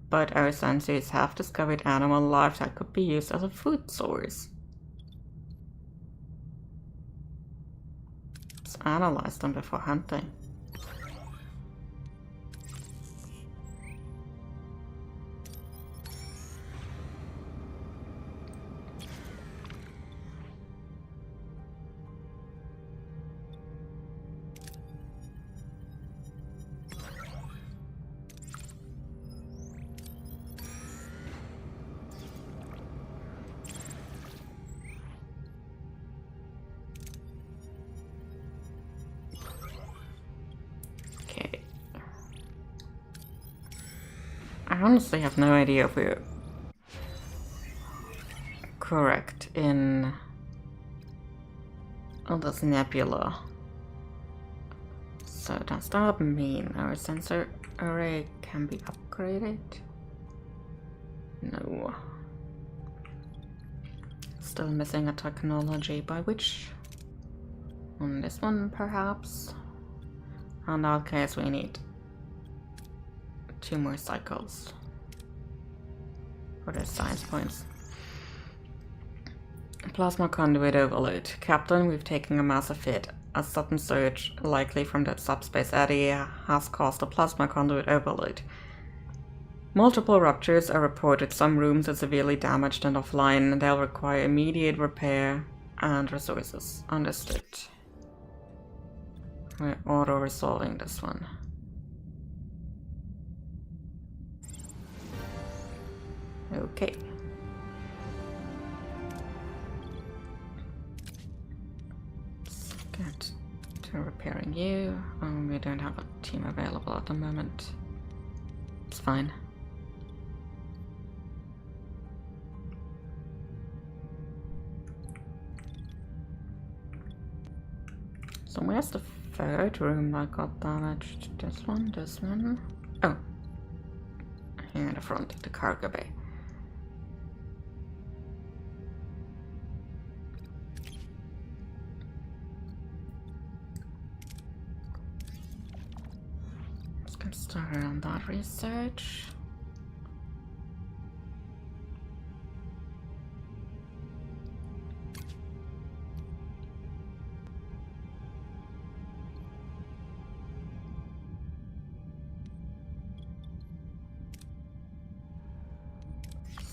but our sensors have discovered animal life that could be used as a food source. Let's analyze them before hunting. I honestly have no idea if we're correct in this nebula. So does that mean our sensor array can be upgraded? No. Still missing a technology, by which on this one perhaps? In that case we need 2 more cycles for the science points. Plasma conduit overload. Captain, we've taken a massive hit. A sudden surge, likely from the subspace area, has caused a plasma conduit overload. Multiple ruptures are reported. Some rooms are severely damaged and offline. They'll require immediate repair and resources. Understood. We're auto-resolving this one. Okay. Let's get to repairing you. We don't have a team available at the moment. It's fine. So where's the third room that got damaged? This one, this one. Oh. Here in the front of the cargo bay. Let's get started on that research.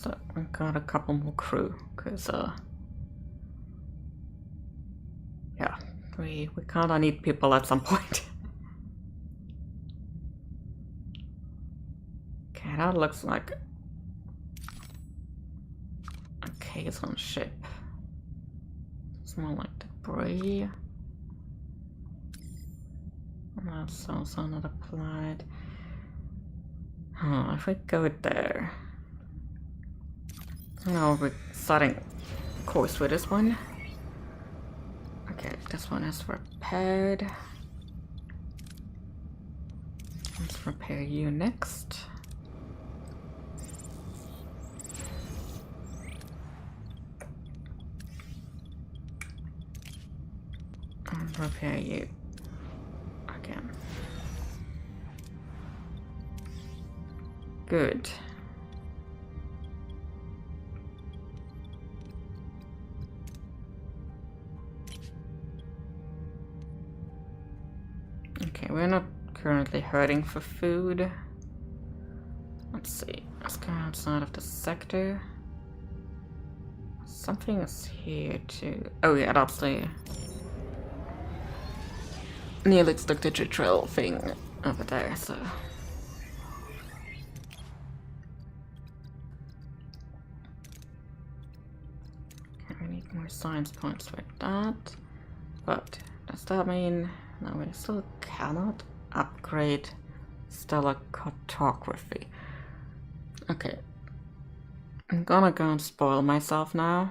So we got a couple more crew, cause yeah, we kinda need people at some point. Okay, that looks like a case on ship. It's more like debris. That's also another planet. If we go there. No, we're starting course with this one. Okay, this one is repaired. Let's repair you next. and repair you again. Good. Okay, we're not currently hurting for food. Let's see. Let's go outside of the sector. Something is here too. Oh yeah, that's the Neelix Dr. Chitrell thing over there, so. Okay, we need more science points for that. But does that mean no, we still cannot upgrade stellar cartography? Okay. I'm gonna go and spoil myself now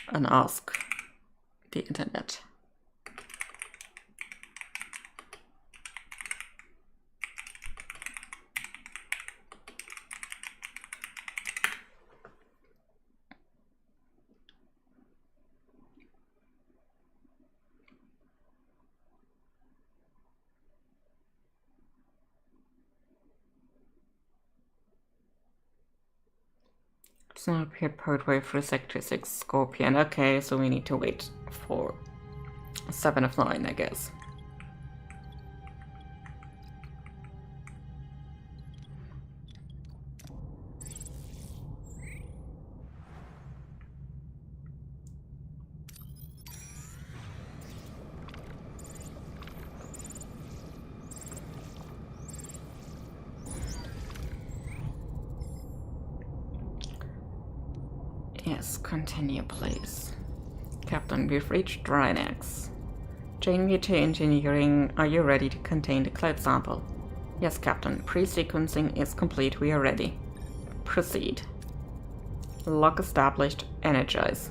and ask the internet. It's not appeared partway through Sector 6 Scorpion. Okay, so we need to wait for 7 of 9, I guess. Yes, continue, please. Captain, we've reached Drynex. Changing to engineering, are you ready to contain the cloud sample? Yes, Captain. Pre-sequencing is complete. We are ready. Proceed. Lock established. Energize.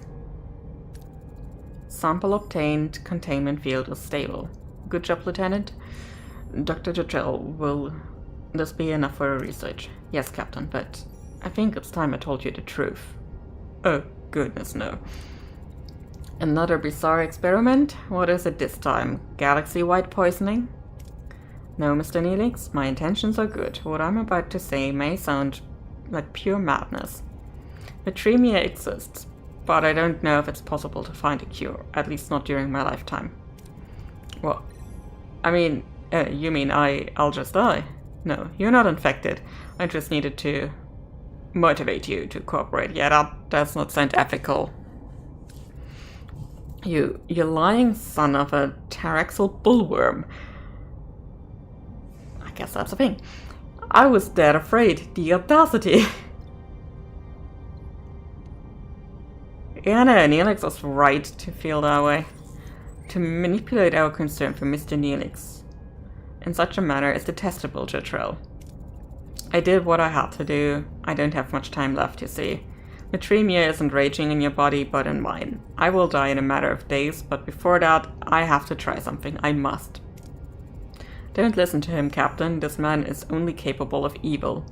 Sample obtained. Containment field is stable. Good job, Lieutenant. Dr. Jotrell, will this be enough for research? Yes, Captain, but I think it's time I told you the truth. Oh, goodness, no. Another bizarre experiment? What is it this time? Galaxy-wide poisoning? No, Mr. Neelix, my intentions are good. What I'm about to say may sound like pure madness. Metremia exists, but I don't know if it's possible to find a cure, at least not during my lifetime. Well, I mean, you mean I'll just die? No, you're not infected. I just needed to motivate you to cooperate. Yeah, that does not sound ethical. You lying son of a Taraxel bullworm. I guess that's a thing. I was dead afraid. The audacity. Yeah, no, Neelix was right to feel that way. To manipulate our concern for Mr. Neelix in such a manner is detestable, Jotrell. I did what I had to do. I don't have much time left, you see. Metremia isn't raging in your body, but in mine. I will die in a matter of days, but before that, I have to try something. I must. Don't listen to him, Captain. This man is only capable of evil.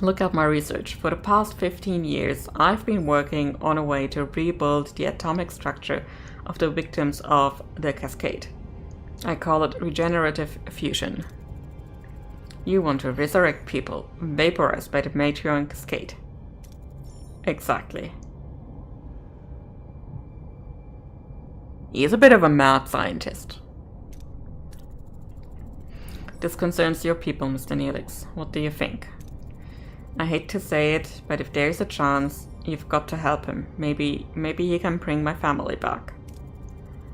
Look at my research. For the past 15 years, I've been working on a way to rebuild the atomic structure of the victims of the Cascade. I call it regenerative fusion. You want to resurrect people, vaporized by the Meteor Cascade. Exactly. He's a bit of a mad scientist. This concerns your people, Mr. Neelix. What do you think? I hate to say it, but if there's a chance, you've got to help him. Maybe he can bring my family back.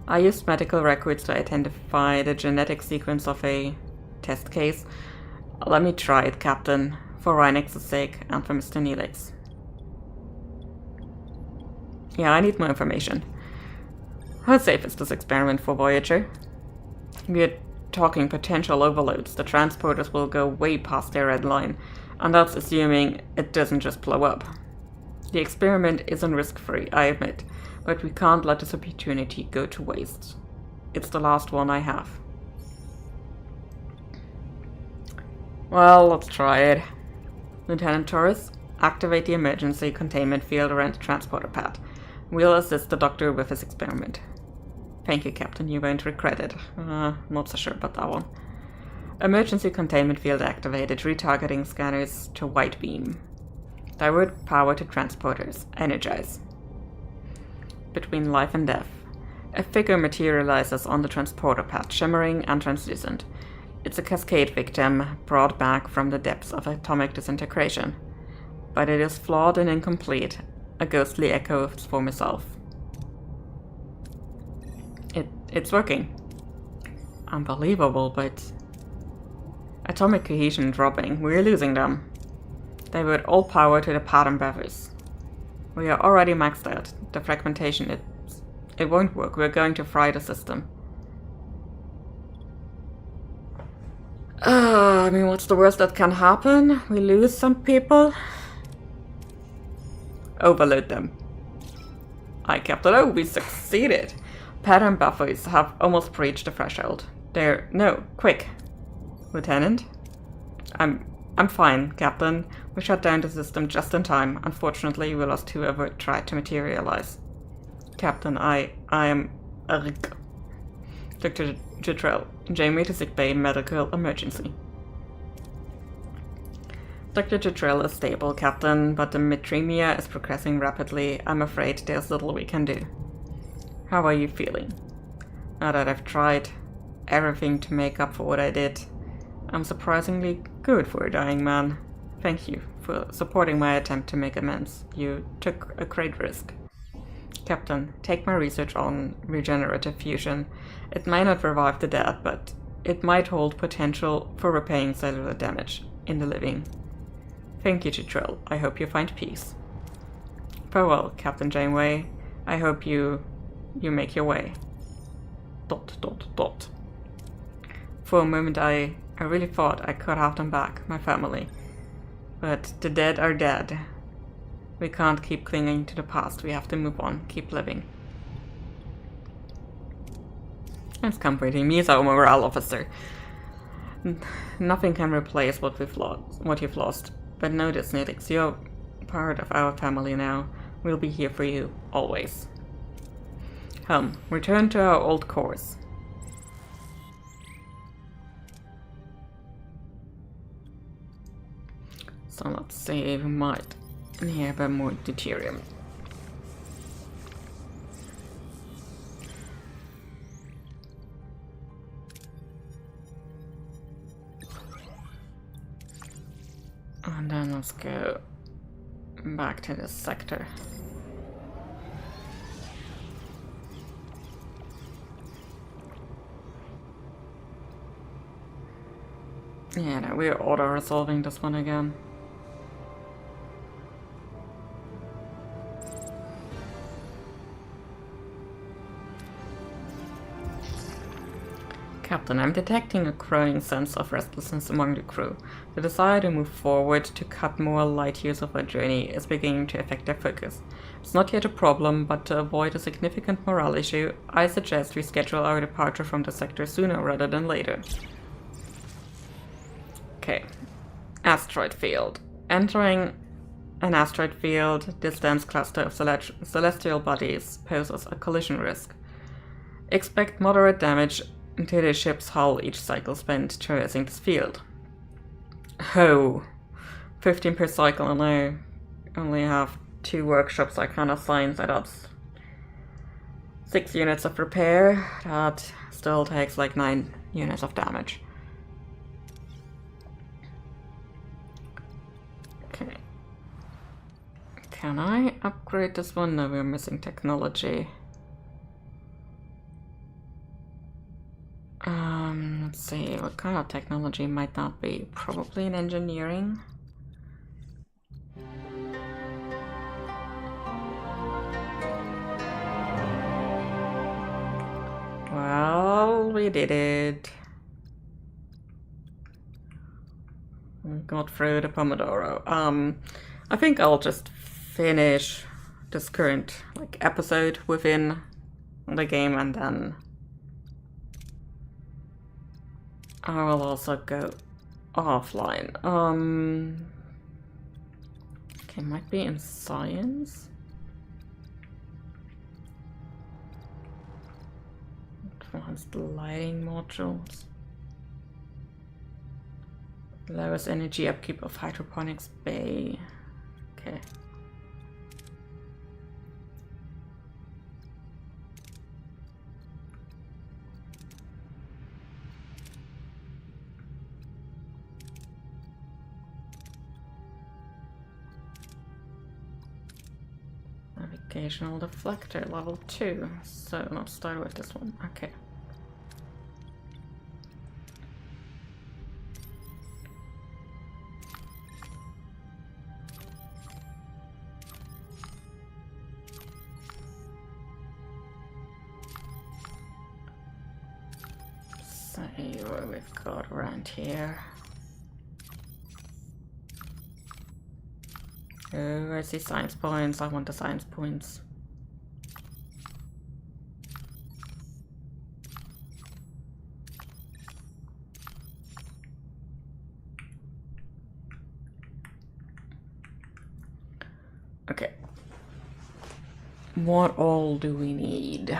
I used medical records to identify the genetic sequence of a test case. Let me try it, Captain, for Rynex's sake and for Mr. Neelix. Yeah, I need more information. How safe is this experiment for Voyager? We're talking potential overloads. The transporters will go way past their red line, and that's assuming it doesn't just blow up. The experiment isn't risk-free, I admit, but we can't let this opportunity go to waste. It's the last one I have. Well, let's try it. Lieutenant Torres, activate the emergency containment field around the transporter pad. We'll assist the doctor with his experiment. Thank you, Captain. You won't regret it. Not so sure about that one. Emergency containment field activated. Retargeting scanners to white beam. Divert power to transporters. Energize. Between life and death. A figure materializes on the transporter pad, shimmering and translucent. It's a Cascade victim brought back from the depths of atomic disintegration. But it is flawed and incomplete, a ghostly echo of its former self. It's working. Unbelievable, but... Atomic cohesion dropping. We're losing them. Divert all power to the pattern buffers. We are already maxed out. The fragmentation, it won't work. We're going to fry the system. I mean, what's the worst that can happen? We lose some people? Overload them. Aye, Captain. Oh, we succeeded. Pattern buffers have almost breached the threshold. No, quick. Lieutenant? I'm fine, Captain. We shut down the system just in time. Unfortunately, we lost whoever tried to materialize. Captain, I am... Dr. Jutrell, Janeway to sickbay, medical emergency. Dr. Jutrell is stable, Captain, but the metremia is progressing rapidly. I'm afraid there's little we can do. How are you feeling? Now that I've tried everything to make up for what I did, I'm surprisingly good for a dying man. Thank you for supporting my attempt to make amends. You took a great risk. Captain, take my research on regenerative fusion. It might not revive the dead, but it might hold potential for repaying cellular damage in the living. Thank you, Jutrell. I hope you find peace. Farewell, Captain Janeway. I hope you make your way. ... For a moment I really thought I could have them back, my family. But the dead are dead. We can't keep clinging to the past. We have to move on, keep living. That's comforting. Me as our morale officer. Nothing can replace what you've lost. But know this, Nidix, you're part of our family now. We'll be here for you, always. Return to our old course. So let's see, we might need a bit more deuterium. And then let's go back to this sector. Yeah, no, we're auto-resolving this one again. Captain, I'm detecting a growing sense of restlessness among the crew. The desire to move forward, to cut more light years of our journey, is beginning to affect their focus. It's not yet a problem, but to avoid a significant morale issue, I suggest we schedule our departure from the sector sooner rather than later. Okay. Asteroid field. Entering an asteroid field, this dense cluster of celestial bodies poses a collision risk. Expect moderate damage to the ship's hull each cycle spent traversing this field. Oh, 15 per cycle, and I only have 2 workshops I can assign, so that's 6 units of repair. That still takes like 9 units of damage. Okay. Can I upgrade this one? No, we're missing technology. Let's see, what kind of technology might that be? Probably in engineering? Well, we did it. We got through the pomodoro. I think I'll just finish this current episode within the game, and then I will also go offline. Okay, might be in science. Advanced lighting modules. Lowest energy upkeep of hydroponics bay. Okay. Navigational deflector level 2. So let's start with this one. Okay. See what we've got around here. Oh, I see science points. I want the science points. Okay. What all do we need?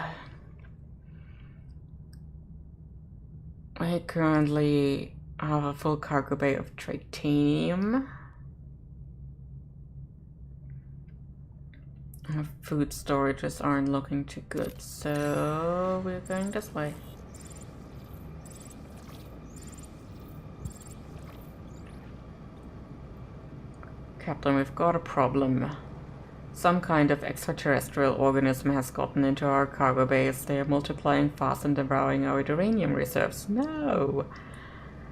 I currently have a full cargo bay of titanium. Our food storages aren't looking too good, so we're going this way. Captain, we've got a problem. Some kind of extraterrestrial organism has gotten into our cargo base. They are multiplying fast and devouring our uranium reserves. No!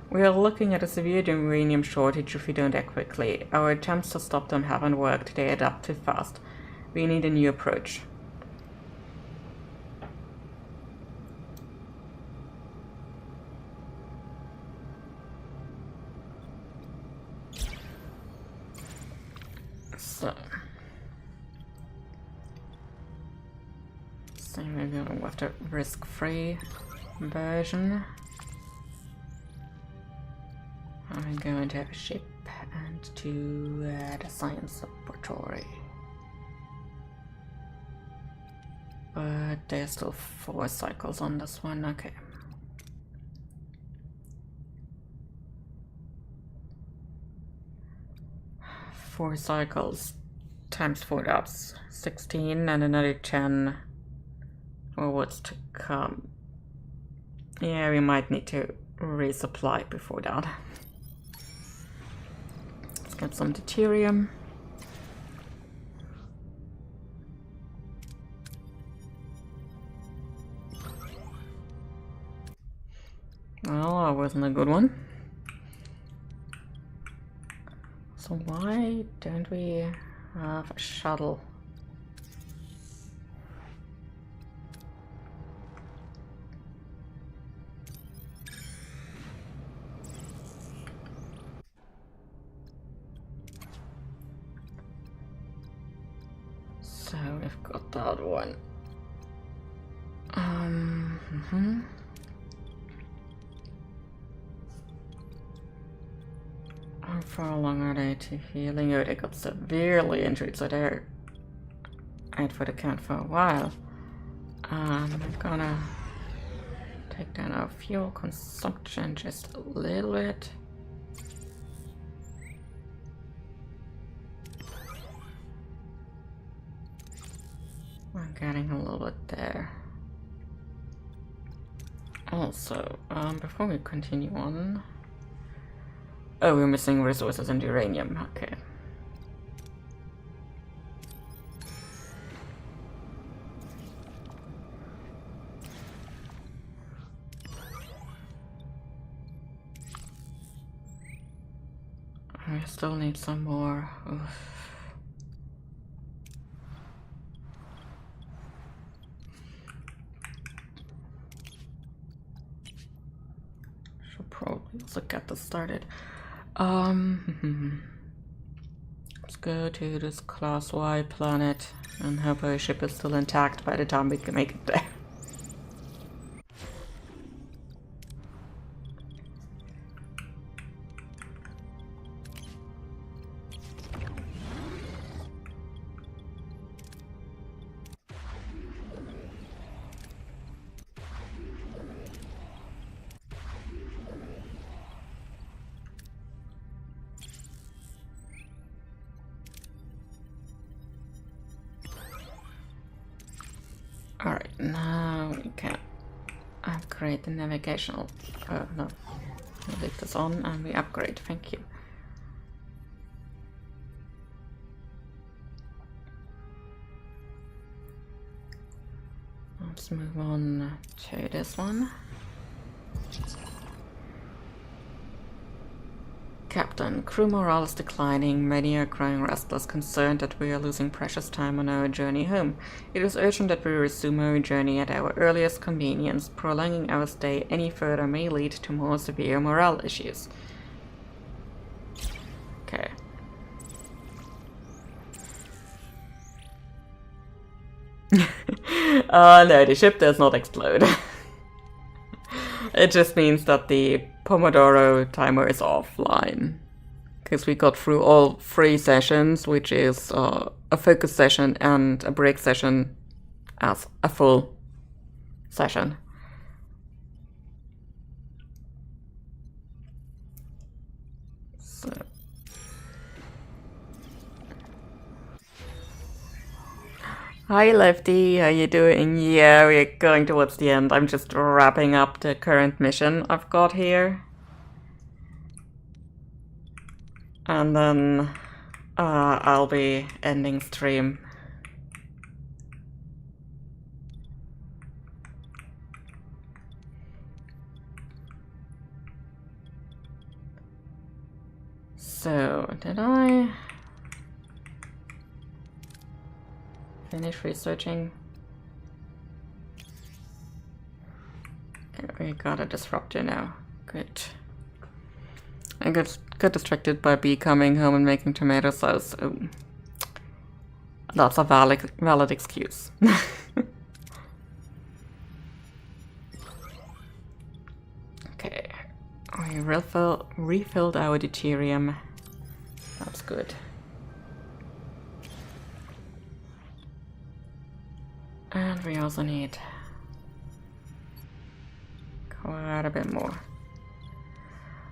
We are looking at a severe uranium shortage if we don't act quickly. Our attempts to stop them haven't worked. They adapt too fast. We need a new approach. So maybe I'll go with the risk-free version. I'm going to have a ship and to the science laboratory. But there's still 4 cycles on this one, okay. Four cycles times 4, that's 16, and another 10 for what's to come. Yeah, we might need to resupply before that. Let's get some deuterium. Well, that wasn't a good one. So why don't we have a shuttle? So we've got that one. How far along are they to healing? Oh, they got severely injured, so they're out for the count for a while. I'm gonna take down our fuel consumption just a little bit. We're getting a little bit there. Also, before we continue on... Oh, we're missing resources and uranium, okay. We still need some more. Oof. Should probably also get this started. Let's go to this Class Y planet and hope our ship is still intact by the time we can make it there. Alright, now we can upgrade the navigational. No. We leave this on and we upgrade. Thank you. Let's move on to this one. Captain, crew morale is declining. Many are growing restless, concerned that we are losing precious time on our journey home. It is urgent that we resume our journey at our earliest convenience. Prolonging our stay any further may lead to more severe morale issues. Okay. No, the ship does not explode. It just means that the pomodoro timer is offline. Because we got through all 3 sessions, which is a focus session and a break session as a full session. So. Hi Lefty, how you doing? Yeah, we're going towards the end. I'm just wrapping up the current mission I've got here. And then I'll be ending stream. So, did I finish researching? Okay, we got a disruptor now. Good. I got distracted by Bee coming home and making tomato sauce. Oh. That's a valid excuse. Okay. We refilled our deuterium. That's good. And we also need quite a bit more.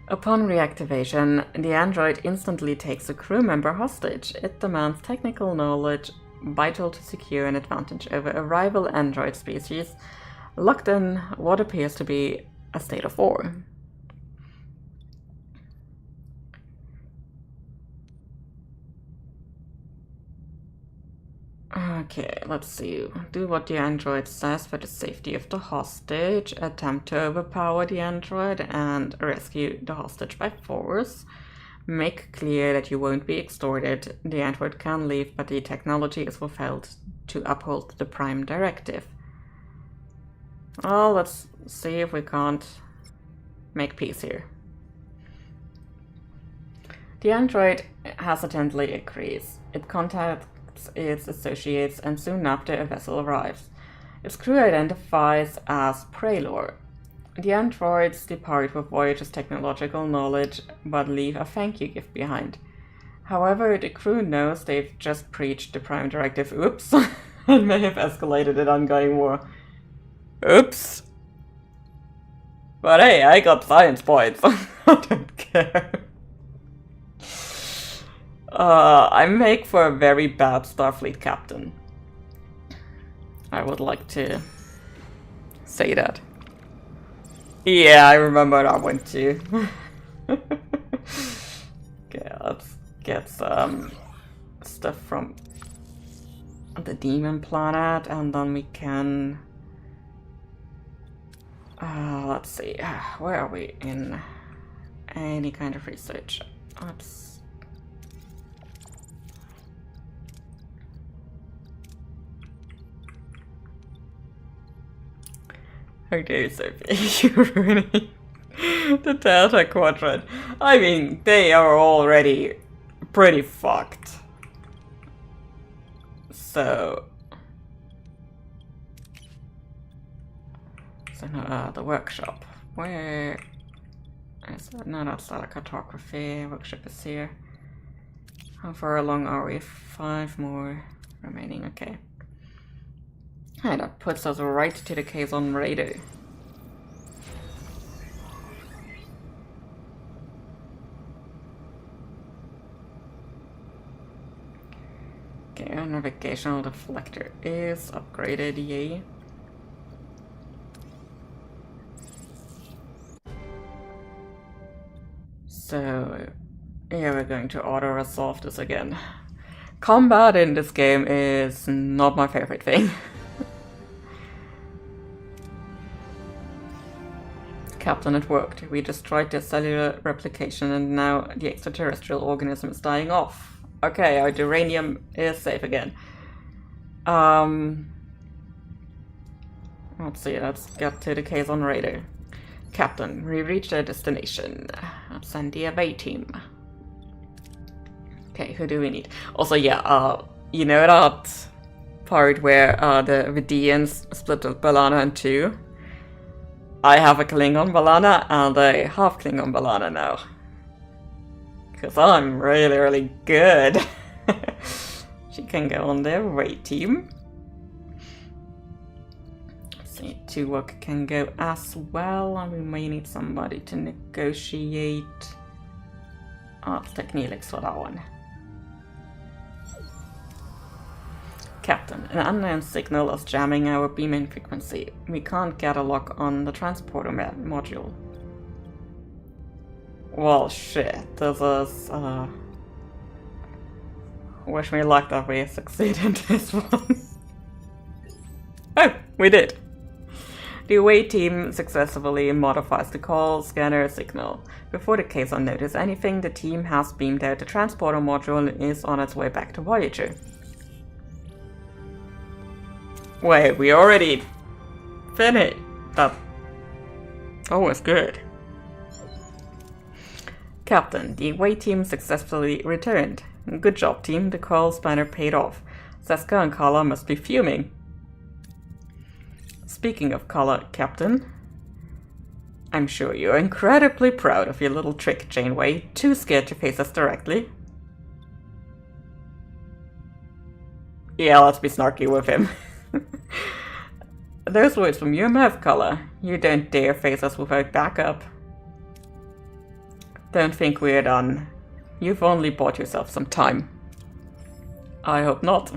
Upon reactivation, the android instantly takes a crew member hostage. It demands technical knowledge vital to secure an advantage over a rival android species, locked in what appears to be a state of war. Okay, let's see. Do what the android says for the safety of the hostage. Attempt to overpower the android and rescue the hostage by force. Make clear that you won't be extorted. The android can leave, but the technology is withheld to uphold the Prime Directive. Well, let's see if we can't make peace here. The android hesitantly agrees. It contacts its associates, and soon after a vessel arrives. Its crew identifies as Prelor. The androids depart with Voyager's technological knowledge, but leave a thank you gift behind. However, the crew knows they've just breached the Prime Directive, oops, and may have escalated an ongoing war. Oops. But hey, I got science points. I don't care. I make for a very bad Starfleet captain. I would like to say that. Yeah, I remember that one too. Okay, let's get some stuff from the demon planet, and then we can... let's see, where are we in any kind of research? Let's... Okay, Sophie, you're ruining the Delta Quadrant. I mean, they are already pretty fucked. So no, the workshop. Where is that? No, that's the cartography. Workshop is here. How far along are we? 5 more remaining. Okay. Hey, that puts us right to the case on radar. Okay, our navigational deflector is upgraded, yay. So, yeah, we're going to auto-resolve this again. Combat in this game is not my favorite thing. Captain, it worked. We destroyed their cellular replication and now the extraterrestrial organism is dying off. Okay, our uranium is safe again. Let's see, let's get to the case on radar. Captain, we reached our destination. Send the away team. Okay, who do we need? Also, yeah, you know that part where the Vidians split Balana in two? I have a Klingon Balana and a half Klingon Balana now. Because I'm really, really good. She can go on the away team. Let's see, Tuvok can go as well, and we may need somebody to negotiate. Let's take Neelix for that one. Captain, an unknown signal is jamming our beaming frequency. We can't get a lock on the transporter module. Well, shit, this is, wish me luck that we succeed in this one. Oh, we did! The away team successfully modifies the call scanner signal. Before the case on notice anything, the team has beamed out the transporter module and is on its way back to Voyager. Wait, we already finished. That was good. Captain, the away team successfully returned. Good job, team. The call spanner paid off. Seska and Kala must be fuming. Speaking of Kala, Captain, I'm sure you're incredibly proud of your little trick, Janeway. Too scared to face us directly. Yeah, let's be snarky with him. Those words from your mouth, Kala. You don't dare face us without backup. Don't think we're done. You've only bought yourself some time. I hope not.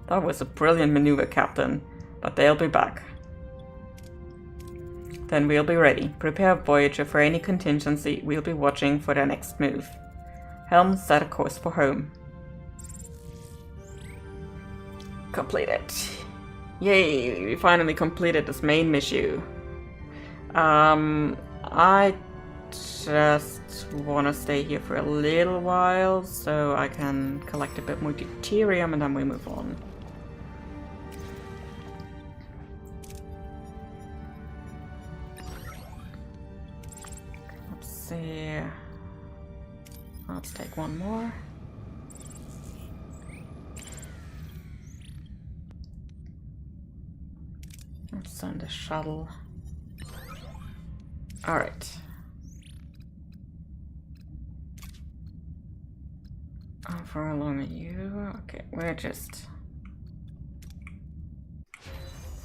That was a brilliant maneuver, Captain, but they'll be back. Then we'll be ready. Prepare Voyager for any contingency. We'll be watching for their next move. Helm, set a course for home. Completed. Yay, we finally completed this main mission. I just want to stay here for a little while so I can collect a bit more deuterium and then we move on. Let's see. Let's take one more. Let's send a shuttle. Alright. For how long are you? Okay, we're just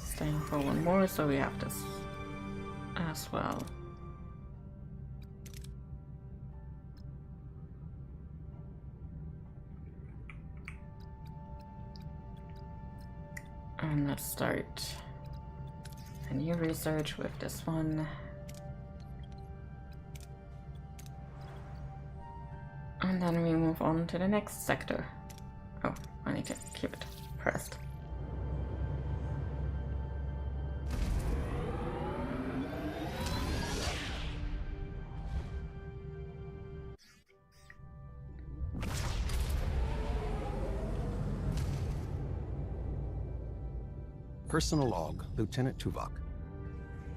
staying for one more, so we have this as well. And let's start a new research with this one. And then we move on to the next sector. Oh, I need to keep it pressed. Personal log, Lieutenant Tuvok.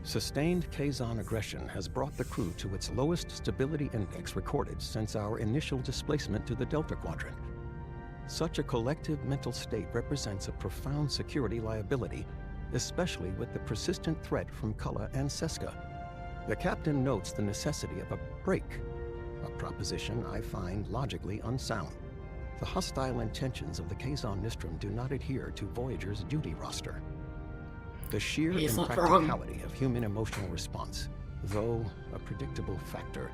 Sustained Kazon aggression has brought the crew to its lowest stability index recorded since our initial displacement to the Delta Quadrant. Such a collective mental state represents a profound security liability, especially with the persistent threat from Kala and Seska. The captain notes the necessity of a break, a proposition I find logically unsound. The hostile intentions of the Kazon Nistrum do not adhere to Voyager's duty roster. The sheer impracticality of human emotional response, though a predictable factor,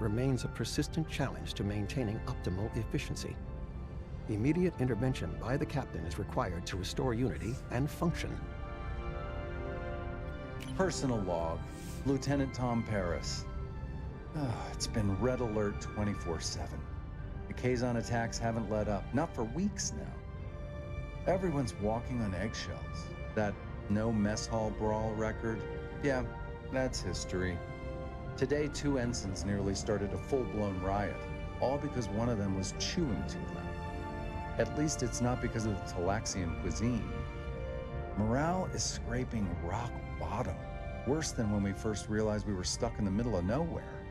remains a persistent challenge to maintaining optimal efficiency. Immediate intervention by the captain is required to restore unity and function. Personal log, Lieutenant Tom Paris. It's been red alert 24/7. The Kazon attacks haven't let up, not for weeks now. Everyone's walking on eggshells. That no mess hall brawl record, yeah, that's history. Today, 2 ensigns nearly started a full-blown riot, all because one of them was chewing too loud. At least it's not because of the Talaxian cuisine. Morale is scraping rock bottom, worse than when we first realized we were stuck in the middle of nowhere.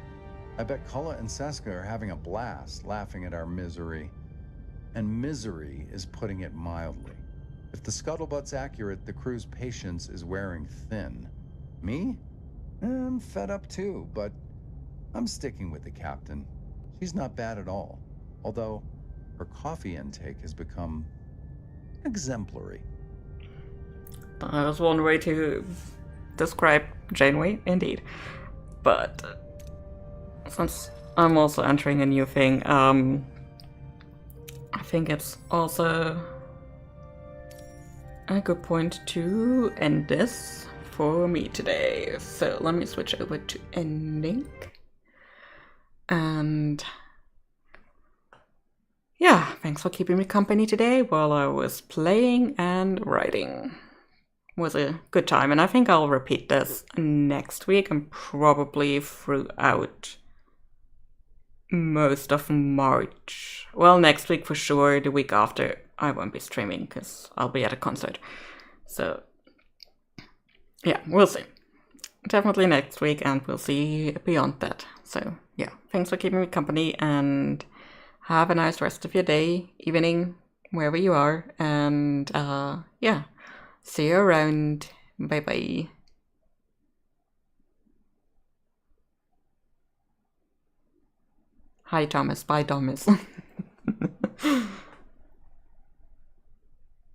I bet Kulla and Seska are having a blast, laughing at our misery. And misery is putting it mildly. If the scuttlebutt's accurate, the crew's patience is wearing thin. Me? I'm fed up too, but I'm sticking with the captain. She's not bad at all, although her coffee intake has become exemplary. That was one way to describe Janeway, indeed. But since I'm also entering a new thing, I think it's also a good point to end this for me today. So let me switch over to ending. And yeah, thanks for keeping me company today while I was playing and writing. It was a good time, and I think I'll repeat this next week and probably throughout most of March. Well, next week for sure. The week after I won't be streaming because I'll be at a concert. So yeah, we'll see. Definitely next week, and we'll see beyond that. So yeah, thanks for keeping me company, and have a nice rest of your day, evening, wherever you are. And yeah, see you around. Bye bye. Hi Thomas. Bye Thomas.